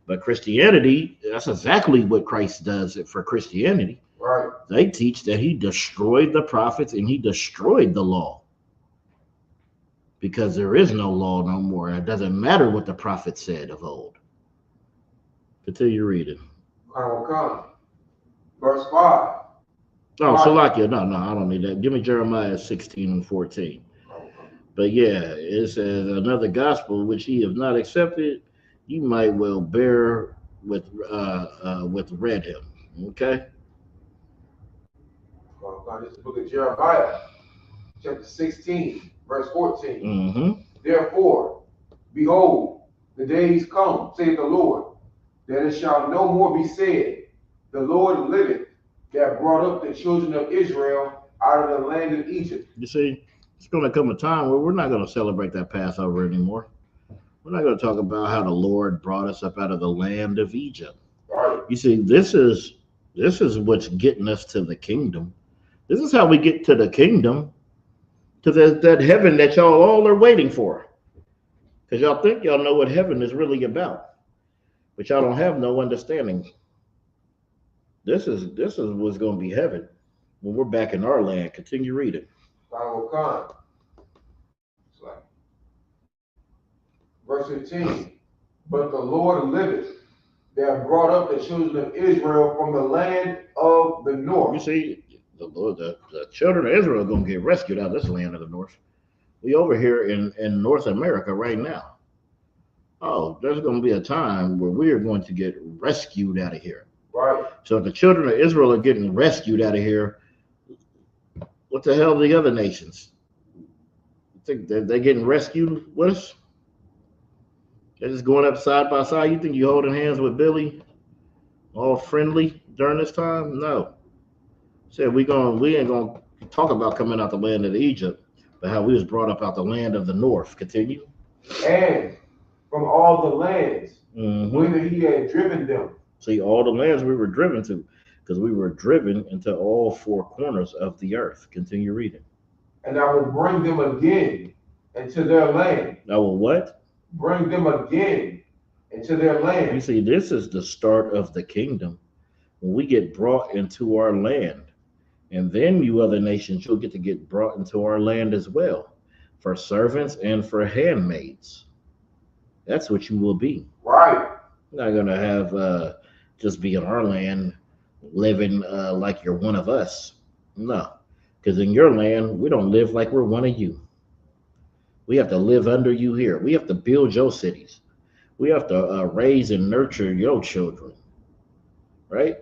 But Christianity, that's exactly what Christ does for Christianity. Right. They teach that he destroyed the prophets and he destroyed the law. Because there is no law no more. And it doesn't matter what the prophet said of old. Continue reading. Verse 5. Oh, Salakia, no, I don't need that. Give me Jeremiah 16 and 14. But yeah, it says another gospel which ye have not accepted, you might well bear with read him. Okay. This is the book of Jeremiah, chapter 16, verse 14. Mm-hmm. Therefore, behold, the days come, saith the Lord, that it shall no more be said, the Lord liveth, that brought up the children of Israel out of the land of Egypt. You see, it's going to come a time where we're not going to celebrate that Passover anymore. We're not going to talk about how the Lord brought us up out of the land of Egypt. Right. You see, this is what's getting us to the kingdom. This is how we get to the kingdom, to that heaven that y'all all are waiting for. Because y'all think y'all know what heaven is really about, but y'all don't have no understanding. This is what's going to be heaven when we're back in our land. Continue reading. Verse 15. But the Lord liveth, that brought up the children of Israel from the land of the north. You see, the children of Israel are going to get rescued out of this land of the north. We over here in North America right now. Oh, there's going to be a time where we are going to get rescued out of here. Right. So if the children of Israel are getting rescued out of here, what the hell are the other nations? You think they're getting rescued with us? They're just going up side by side. You think you're holding hands with Billy, all friendly during this time? No. Said we ain't gonna talk about coming out the land of Egypt, but how we was brought up out the land of the north. Continue. And from all the lands, whither he had driven them. See, all the lands we were driven to, because we were driven into all four corners of the earth. Continue reading. And I will bring them again into their land. I will what? Bring them again into their land. You see, this is the start of the kingdom. When we get brought into our land, and then you other nations, you'll get brought into our land as well, for servants and for handmaids. That's what you will be. Right. You're not going to have just be in our land living like you're one of us. No, because in your land, we don't live like we're one of you. We have to live under you here. We have to build your cities. We have to raise and nurture your children, right?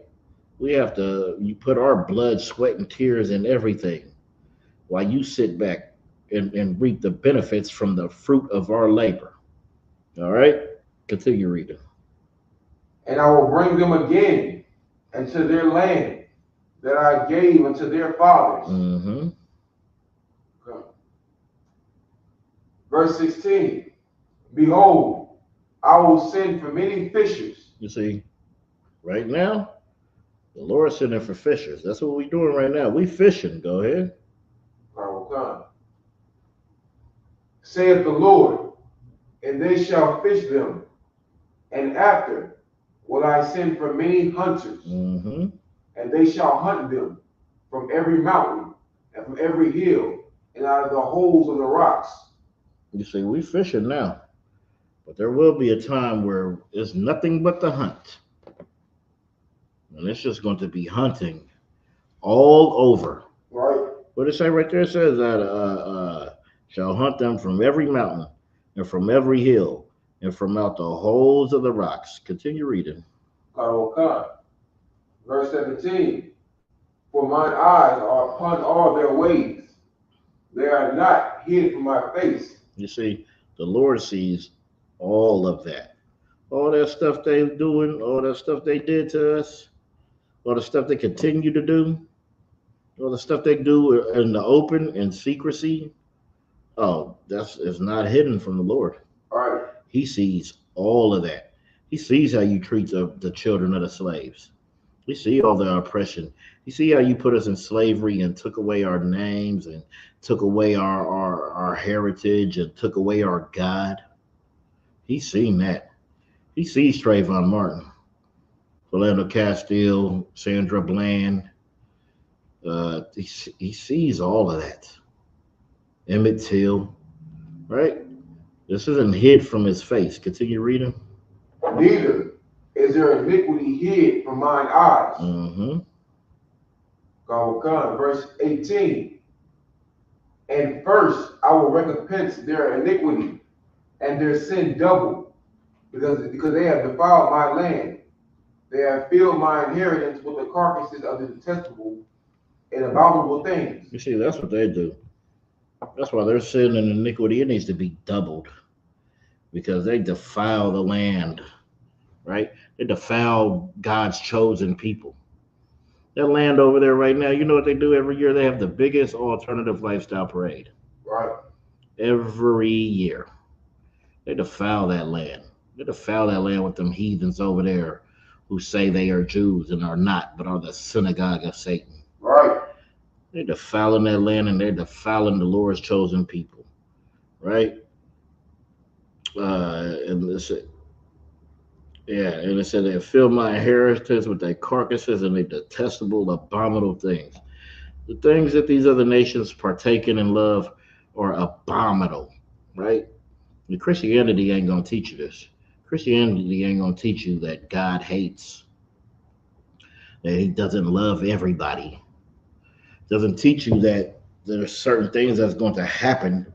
We have to put our blood, sweat, and tears in everything while you sit back and reap the benefits from the fruit of our labor. All right? Continue reading. And I will bring them again into their land that I gave unto their fathers. Mm-hmm. Okay. Verse 16. Behold, I will send for many fishers. You see, right now, the Lord's sending for fishers. That's what we're doing right now. We fishing. Go ahead. Okay. Saith the Lord, and they shall fish them. And after will I send for many hunters, and they shall hunt them from every mountain and from every hill and out of the holes of the rocks. You see, we fishing now, but there will be a time where it's nothing but the hunt. And it's just going to be hunting all over. Right. What it say right there? It says that shall hunt them from every mountain and from every hill and from out the holes of the rocks. Continue reading. Verse 17. For mine eyes are upon all their ways. They are not hid from my face. You see, the Lord sees all of that. All that stuff they're doing, all that stuff they did to us, all the stuff they continue to do, all the stuff they do in the open, in secrecy. Oh, it's not hidden from the Lord. All right. He sees all of that. He sees how you treat the children of the slaves. He sees all the oppression. He sees how you put us in slavery and took away our names and took away our heritage and took away our God. He's seen that. He sees Trayvon Martin, Philando Castile, Sandra Bland. He sees all of that. Emmett Till, right? This isn't hid from his face. Continue reading. Neither is there iniquity hid from mine eyes. Mm-hmm. Verse 18. And first I will recompense their iniquity and their sin double, because they have defiled my land. They have filled my inheritance with the carcasses of the detestable and abominable things. You see, that's what they do. That's why their sin and iniquity, it needs to be doubled, because they defile the land, right? They defile God's chosen people. That land over there right now, you know what they do every year? They have the biggest alternative lifestyle parade. Right. Every year. They defile that land. They defile that land with them heathens over there who say they are Jews and are not, but are the synagogue of Satan. Right. They're defiling that land, and they're defiling the Lord's chosen people, right? And it said they filled my inheritance with their carcasses and their detestable, abominable things. The things that these other nations partake in and love are abominable, right? And Christianity ain't gonna teach you this. Christianity ain't gonna teach you that God hates, that He doesn't love everybody. Doesn't teach you that there are certain things that's going to happen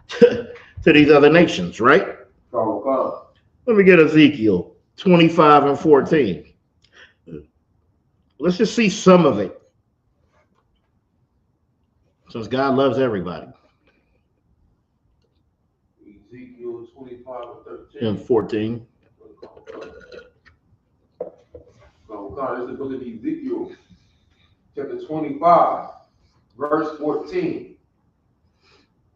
to these other nations, right? Let me get Ezekiel 25 and 14. Let's just see some of it, since God loves everybody. Ezekiel 25 and 13. And 14. This is the book of Ezekiel, chapter 25. Verse 14.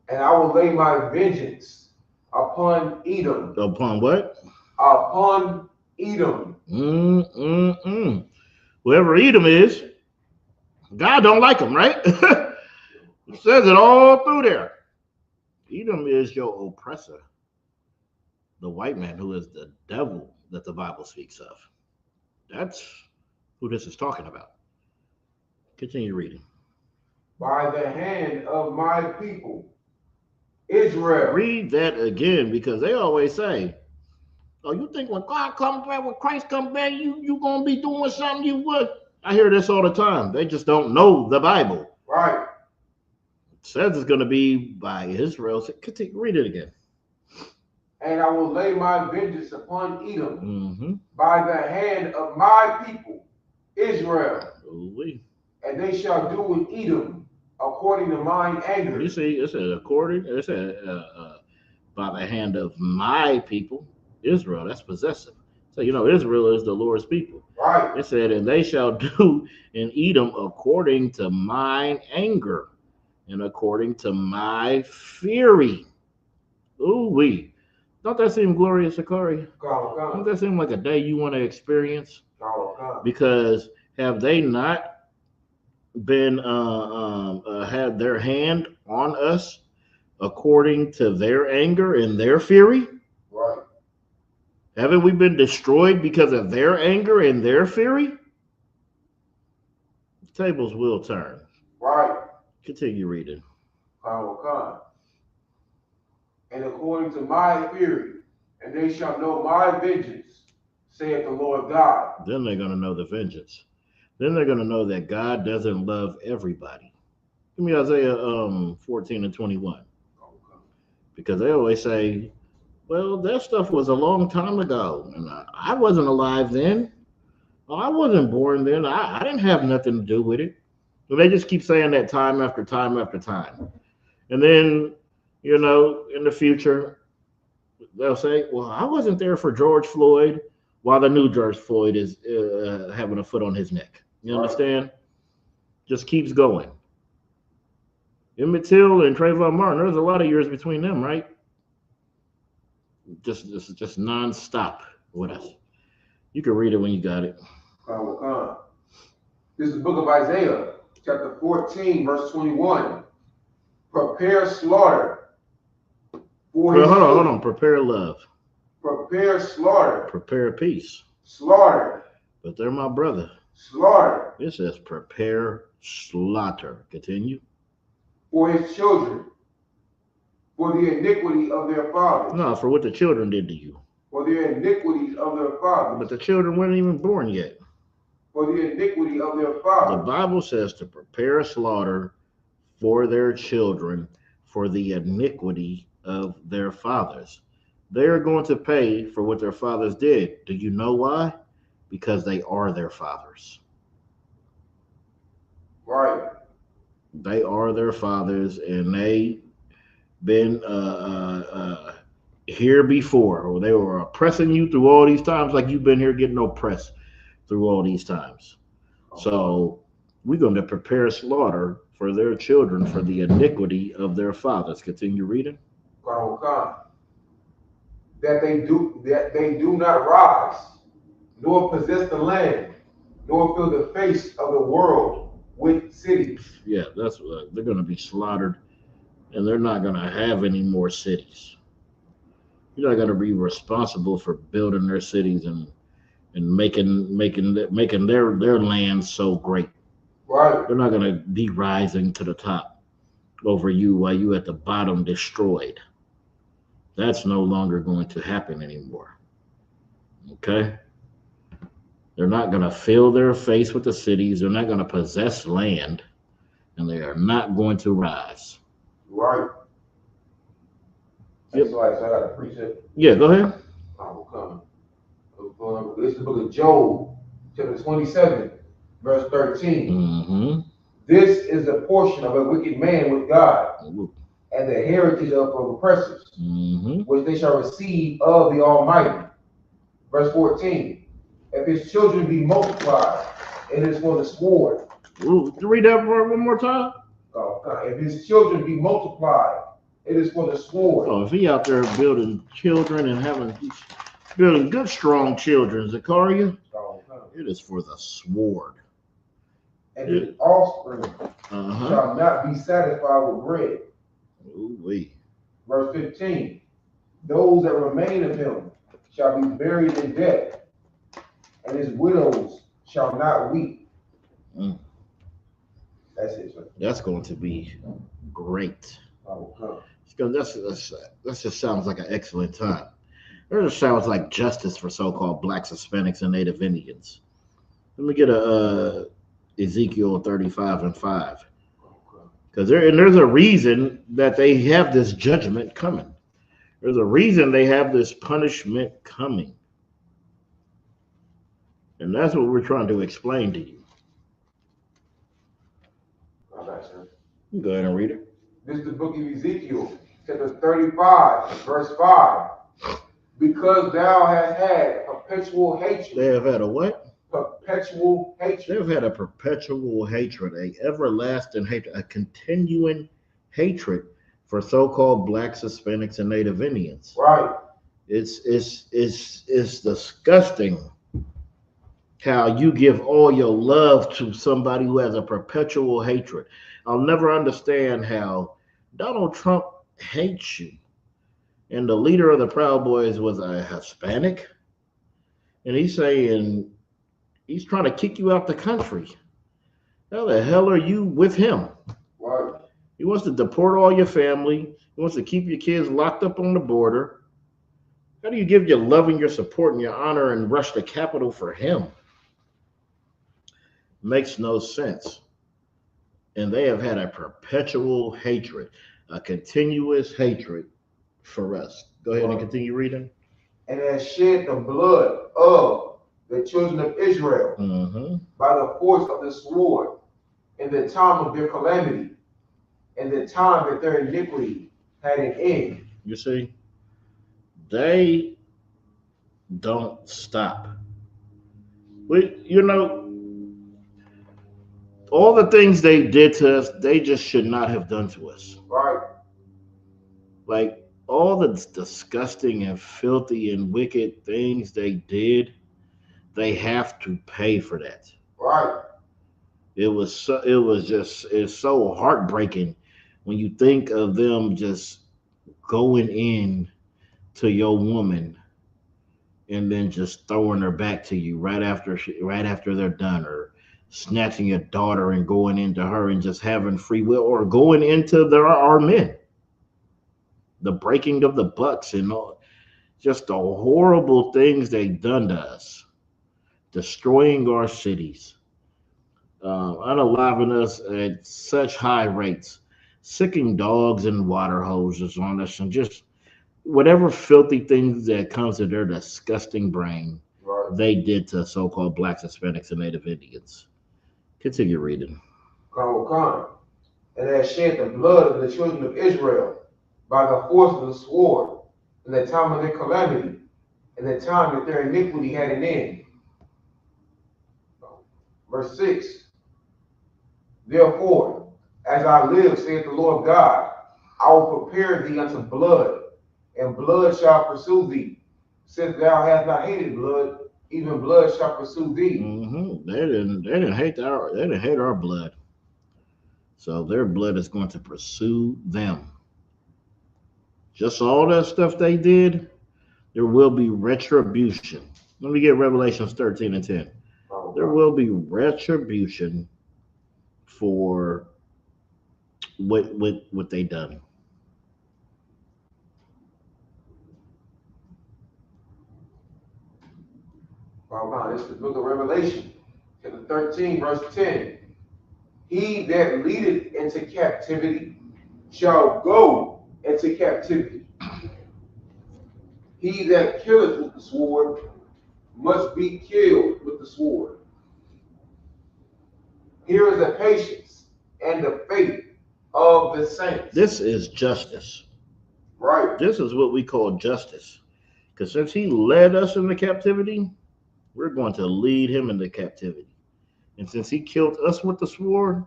And I will lay my vengeance upon Edom. Upon what? Upon Edom. Whoever Edom is, God don't like him, right? It says it all through there. Edom is your oppressor. The white man, who is the devil that the Bible speaks of. That's who this is talking about. Continue reading. By the hand of my people, Israel. Read that again, because they always say, oh, you think when God comes back, when Christ comes back, you going to be doing something you would? I hear this all the time. They just don't know the Bible. Right. It says it's going to be by Israel. So continue, read it again. And I will lay my vengeance upon Edom by the hand of my people, Israel. Ooh-wee. And they shall do with Edom according to mine anger. You see, it said by the hand of my people, Israel. That's possessive. So, Israel is the Lord's people. Right. It said, and they shall do in Edom according to mine anger and according to my fury. Ooh-wee. Don't that seem glorious, Sakari? Don't that seem like a day you want to experience? Because have they not been had their hand on us according to their anger and their fury? Right. Haven't we been destroyed because of their anger and their fury? The tables will turn. Right. Continue reading. And according to my fury, and they shall know my vengeance, saith the Lord God. Then they're going to know the vengeance. Then they're going to know that God doesn't love everybody. Give me Isaiah 14 and 21. Because they always say, Well, that stuff was a long time ago, and I wasn't alive then. I wasn't born then. I didn't have nothing to do with it. So they just keep saying that time after time after time. And then, in the future, they'll say, well, I wasn't there for George Floyd, while the new George Floyd is having a foot on his neck. You understand? Just keeps going. Emmett Till and Trayvon Martin, there's a lot of years between them, right? Just nonstop with us. You can read it when you got it. This is the book of Isaiah, chapter 14, verse 21. Prepare slaughter for his hold on. Prepare love. Prepare slaughter. Prepare peace. Slaughter. But they're my brother. Slaughter. It says prepare slaughter. Continue. For his children. For the iniquity of their fathers. No, for what the children did to you. For the iniquities of their fathers. But the children weren't even born yet. For the iniquity of their fathers. The Bible says to prepare slaughter for their children for the iniquity of their fathers. They are going to pay for what their fathers did. Do you know why? Because they are their fathers. Right. They are their fathers, and they been here before, or they were oppressing you through all these times, like you've been here getting oppressed through all these times. So we're going to prepare slaughter for their children for the iniquity of their fathers. Continue reading. That they do not rise, nor possess the land, nor fill the face of the world with cities. Yeah, that's they're going to be slaughtered, and they're not going to have any more cities. You're not going to be responsible for building their cities and making their land so great. Right. They're not going to be rising to the top over you while you at the bottom destroyed. That's no longer going to happen anymore. Okay? They're not going to fill their face with the cities. They're not going to possess land. And they are not going to rise. Right. Yep. So I got a precept. Yeah, go ahead. This is the book of Job, chapter 27, verse 13. Mm-hmm. This is the portion of a wicked man with God, and the heritage of oppressors, which they shall receive of the Almighty. Verse 14. If his children be multiplied, it is for the sword. Ooh, read that one more time. If his children be multiplied, it is for the sword. Oh, if he out there building children and building good, strong children, Zachariah, it is for the sword. And his offspring shall not be satisfied with bread. Ooh-wee. Verse 15. Those that remain of him shall be buried in death, and his widows shall not weep. That's it, sir. That's going to be great. That just sounds like an excellent time. It just sounds like justice for so-called Blacks, Hispanics, and Native Indians. Let me get a Ezekiel 35:5. Because there's a reason that they have this judgment coming. There's a reason they have this punishment coming. And that's what we're trying to explain to you. You go ahead and read it. This is the book of Ezekiel, chapter 35, verse 5. Because thou hast had perpetual hatred. They have had a what? Perpetual hatred. They've had a perpetual hatred, a everlasting hatred, a continuing hatred for so-called Blacks, Hispanics, and Native Indians. Right. It's disgusting how you give all your love to somebody who has a perpetual hatred. I'll never understand how Donald Trump hates you. And the leader of the Proud Boys was a Hispanic. And he's saying he's trying to kick you out the country. How the hell are you with him? Right. He wants to deport all your family. He wants to keep your kids locked up on the border. How do you give your love and your support and your honor and rush the Capitol for him? Makes no sense. And they have had a perpetual hatred, a continuous hatred for us. Go ahead and continue reading. And has shed the blood of the children of Israel by the force of the sword in the time of their calamity, and the time that their iniquity had an end. You see, they don't stop. All the things they did to us, they just should not have done to us. Right. Like all the disgusting and filthy and wicked things they did, they have to pay for that. Right. It's so heartbreaking when you think of them just going in to your woman and then just throwing her back to you right after they're done, or snatching your daughter and going into her and just having free will, or going into our men. The breaking of the bucks and all, just the horrible things they've done to us, destroying our cities, unaliving us at such high rates, sicking dogs and water hoses on us, and just whatever filthy things that comes to their disgusting brain, they did to so-called blacks, Hispanics, and Native Indians. Continue reading. And has shed the blood of the children of Israel by the force of the sword in the time of their calamity, in the time that their iniquity had an end. Verse 6. Therefore, as I live, saith the Lord God, I will prepare thee unto blood, and blood shall pursue thee. Since thou hast not hated blood, even blood shall pursue thee. They didn't hate our blood, so their blood is going to pursue them. Just all that stuff they did, there will be retribution. Let me get Revelations 13 and 10. There will be retribution for what they done. This is the book of Revelation, chapter 13, verse 10. He that leadeth into captivity shall go into captivity. He that killeth with the sword must be killed with the sword. Here is the patience and the faith of the saints. This is justice. Right. This is what we call justice. Because since he led us into captivity, we're going to lead him into captivity. And since he killed us with the sword,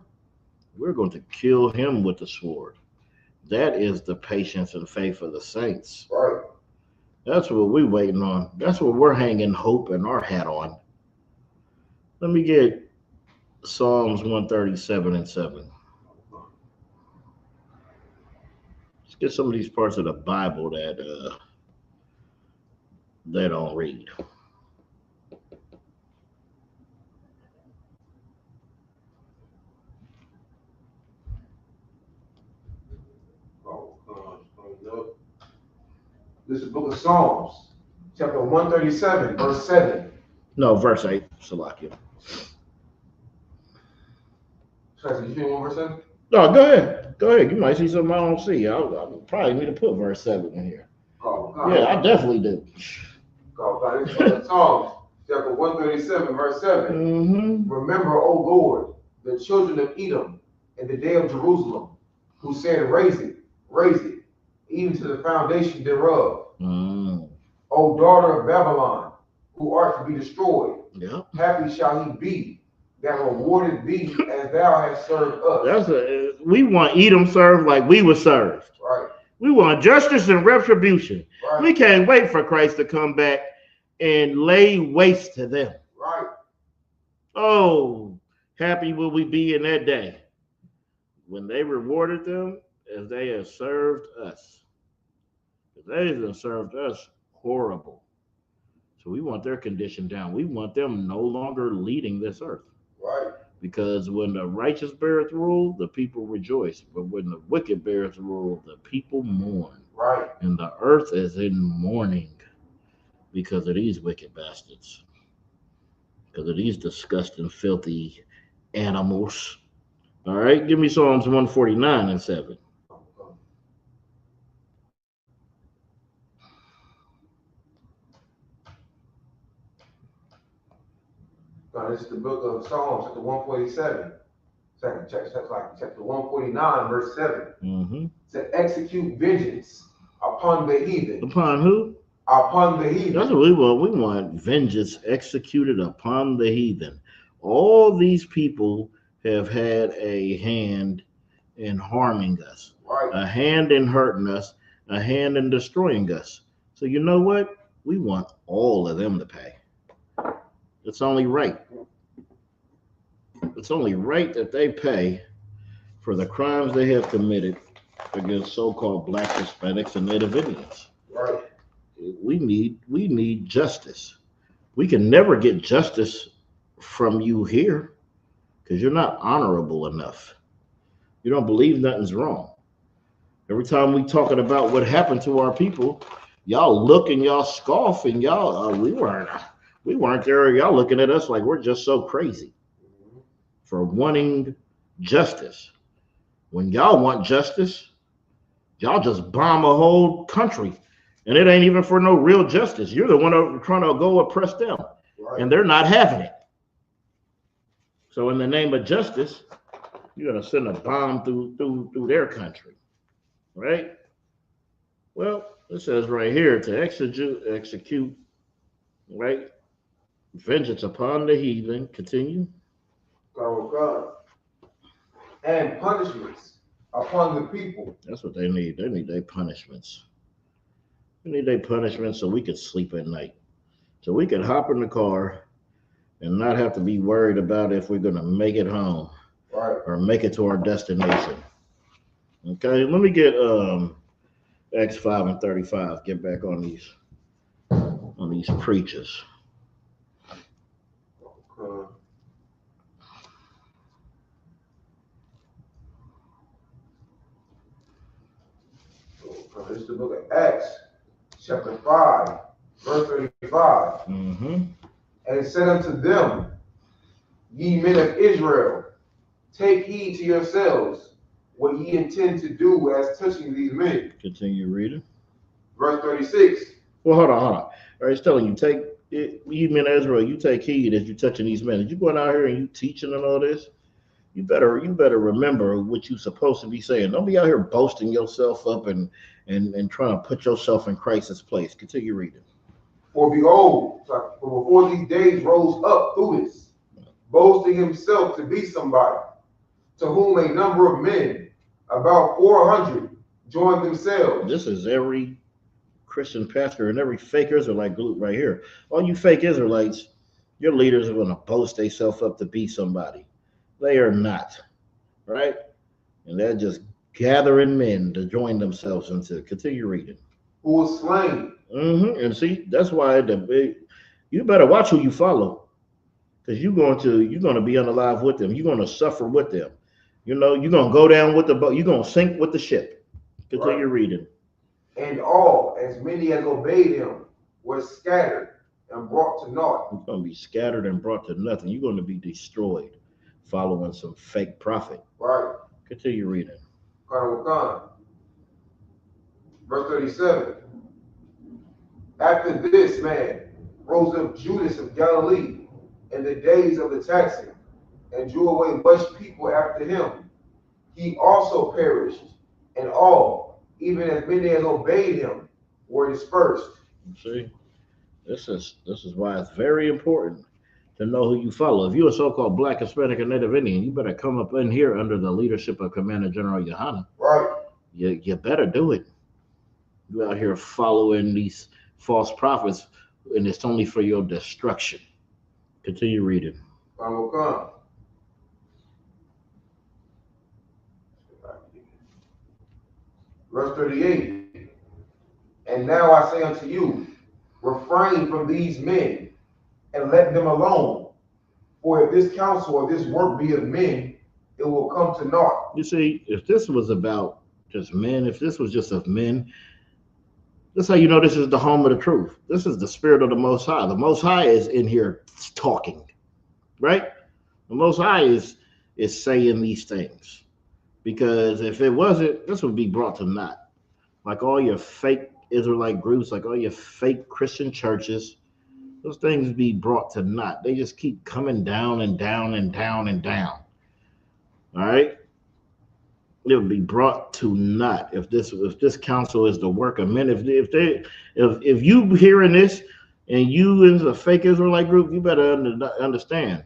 we're going to kill him with the sword. That is the patience and faith of the saints. Right. That's what we're waiting on. That's what we're hanging hope and our hat on. Let me get Psalms 137 and 7. Let's get some of these parts of the Bible that they don't read. This is the book of Psalms, chapter 137, verse 7. No, verse 8, Salakia. Did you see one verse 7? No, go ahead. Go ahead. You might see something I don't see. I'll probably need to put verse 7 in here. Yeah, I definitely do. This is Psalms, chapter 137, verse 7. Remember, O Lord, the children of Edom in the day of Jerusalem, who said, raise it, even to the foundation thereof. O daughter of Babylon, who art to be destroyed, happy shall he be that rewarded thee as thou hast served us. We want Edom served like we were served. Right. We want justice and retribution. Right. We can't wait for Christ to come back and lay waste to them. Right. Oh, happy will we be in that day when they rewarded them as they have served us. They have served us horrible. So we want their condition down. We want them no longer leading this earth. Right. Because when the righteous beareth rule, the people rejoice. But when the wicked beareth rule, the people mourn. Right. And the earth is in mourning because of these wicked bastards. Because of these disgusting, filthy animals. All right, give me Psalms 149 and 7. Now, this is the book of Psalms, chapter 147. Chapter 149, verse 7. To execute vengeance upon the heathen. Upon who? Upon the heathen. That's what we want. We want vengeance executed upon the heathen. All these people have had a hand in harming us, Right. a hand in hurting us, a hand in destroying us. So you know what? We want all of them to pay. It's only right. It's only right that they pay for the crimes they have committed against so-called Black, Hispanics, and Native Indians. Right. We need justice. We can never get justice from you here because you're not honorable enough. You don't believe nothing's wrong. Every time we talking about what happened to our people, y'all look and y'all scoff and y'all we weren't there. Y'all looking at us like we're just so crazy for wanting justice. When y'all want justice, y'all just bomb a whole country. And it ain't even for no real justice. You're the one trying to go oppress them. Right. And they're not having it. So in the name of justice, you're going to send a bomb through their country. Right? Well, it says right here to execute, right? Vengeance upon the heathen. Continue. God. And punishments upon the people. That's what they need. They need their punishments. We need their punishment so we could sleep at night. So we could hop in the car and not have to be worried about if we're going to make it home. Right. Or make it to our destination. Okay, let me get Acts 5 and 35. Get back on these preachers. This is the book of Acts, chapter 5, verse 35. And it said unto them, ye men of Israel, take heed to yourselves what ye intend to do as touching these men. Continue reading. Verse 36. Well, hold on. All right, it's telling you, ye men of Israel, you take heed as you touching these men. As you going out here and you teaching and all this, you better remember what you're supposed to be saying. Don't be out here boasting yourself up and trying to put yourself in Christ's place. Continue reading. For behold, before these days rose up Theudas, boasting himself to be somebody, to whom a number of men, about 400, joined themselves. This is every Christian pastor and every fake Israelite group right here. All you fake Israelites, your leaders are going to boast themselves up to be somebody. They are not, right? And they're just gathering men to join themselves into. Continue reading. Who was slain. And see, that's why you better watch who you follow, because you're going to be unalive with them. You're going to suffer with them. You know, you're going to go down with the boat. You're going to sink with the ship. Continue reading. And all, as many as obeyed him, were scattered and brought to naught. You're going to be scattered and brought to nothing. You're going to be destroyed following some fake prophet. Right. Continue reading. Verse 37. After this man rose up Judas of Galilee in the days of the taxing, and drew away much people after him. He also perished, and all, even as many as obeyed him, were dispersed. See, this is why it's very important to know who you follow. If you're a so-called Black, Hispanic, and Native Indian, you better come up in here under the leadership of Commander General Yohana. Right. You better do it. You out here following these false prophets, and it's only for your destruction. Continue reading. I will come. Verse 38. And now I say unto you, refrain from these men, and let them alone. For if this counsel or this work be of men, it will come to naught. You see, if this was about just men, if this was just of men, that's how you know this is the home of the truth. This is the spirit of the Most High. The Most High is in here talking, right? The Most High is saying these things. Because if it wasn't, this would be brought to naught. Like all your fake Israelite groups, like all your fake Christian churches, those things be brought to naught. They just keep coming down and down and down and down. All right, it would be brought to naught if this council is the work of men. If you hearing this and you in the fake Israelite group, you better understand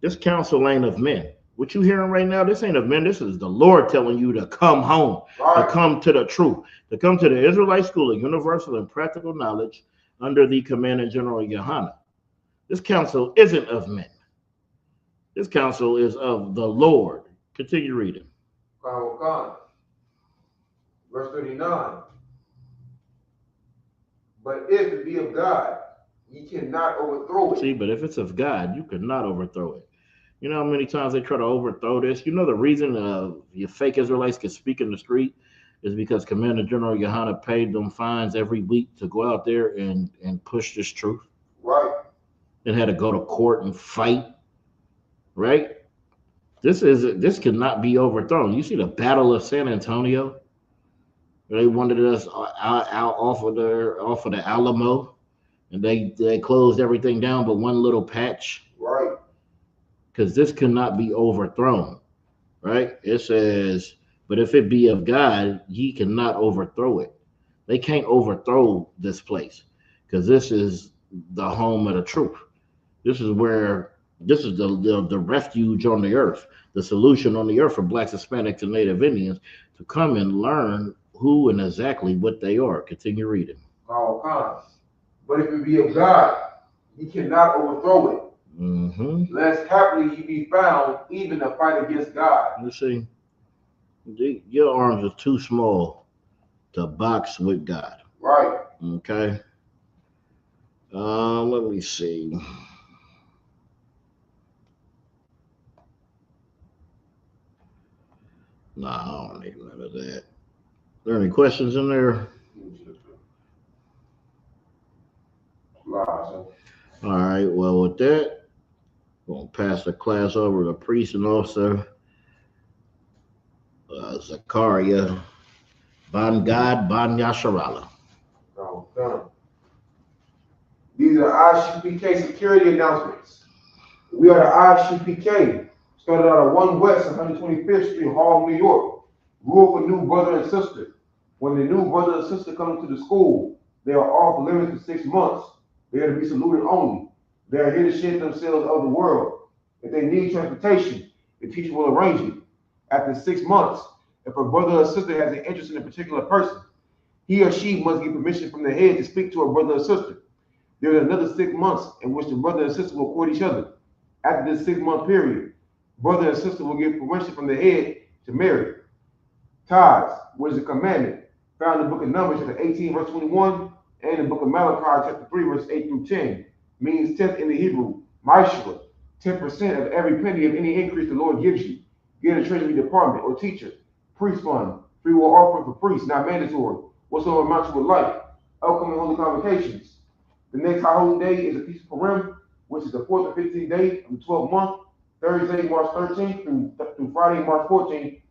this council ain't of men. What you hearing right now, this ain't of men. This is the Lord telling you to come home, to come to the truth, to come to the Israelite School of Universal and Practical Knowledge under the Commander General Yohana. This council isn't of men. This council is of the Lord. Continue reading. Verse 39. But if it be of God, ye cannot overthrow it. See, but if it's of God, you cannot overthrow it. You know how many times they try to overthrow this? You know the reason your fake Israelites can speak in the street is because Commander General Yohana paid them fines every week to go out there and push this truth. Right. It had to go to court and fight. Right? This cannot be overthrown. You see the Battle of San Antonio? They wanted us out off of the Alamo, and they closed everything down but one little patch. Right. Because this cannot be overthrown, right? It says, but if it be of God, ye cannot overthrow it. They can't overthrow this place because this is the home of the truth. This is the refuge on the earth, the solution on the earth for Blacks, Hispanics, and Native Indians to come and learn who and exactly what they are. Continue reading. But if it be of God, ye cannot overthrow it. Mm-hmm. Lest happily ye be found even to fight against God. You see, your arms are too small to box with God. Right. Okay. Let me see. Nah, I don't need none of that. Are there any questions in there? All right. Well, with that, we'll pass the class over to Priest and Officer Zakaria Ban Yasharala. These are ISUPK security announcements. We are the ISUPK, started out of 1 West 125th Street, Harlem, New York. Rule for new brother and sister. When the new brother and sister come to the school, they are off limits for 6 months. They are to be saluted only. They are here to shed themselves of the world. If they need transportation, the teacher will arrange it. After 6 months, if a brother or sister has an interest in a particular person, he or she must get permission from the head to speak to a brother or sister. There is another 6 months in which the brother and sister will court each other. After this 6-month period, brother and sister will get permission from the head to marry. Tithes, which is a commandment, found in the book of Numbers, chapter 18, verse 21, and in the book of Malachi, chapter 3, verse 8 through 10, means tenth in the Hebrew, Maishua, 10% of every penny of any increase the Lord gives you. Get a treasury department or teacher, priest fund, free will offering for priests, not mandatory, whatsoever amount you would like, upcoming holy convocations. The next high holy day is a Feast of Purim, which is the 4th or 15th day of the 12th month, Thursday, March 13th through Friday, March 14th,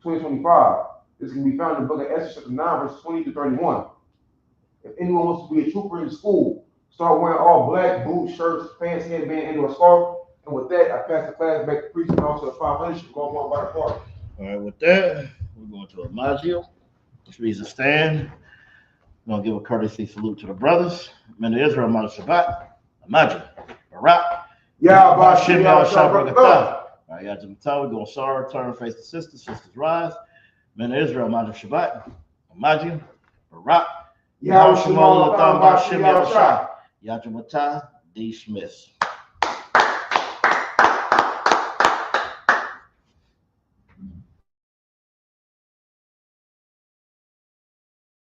2025. This can be found in the book of Esther, chapter 9, verse 20 to 31. If anyone wants to be a trooper in the school, start wearing all black, boots, shirts, pants, headband, and/or scarf. And with that, I pass the class back to Priest and also 500 should go on by the park. All right, with that, we're going to Imagio, which means to stand. We're going to give a courtesy salute to the brothers. Men of Israel, Mount Shabbat, Imagio, Barak, Yahweh, Shem Yahweh, all right, Yajim we're going to sorrow, turn, face the sisters, sisters rise. Men of Israel, Mount Shabbat, Imagio, Barak, Yahweh, Shem Yahweh, Yajim D. Smith.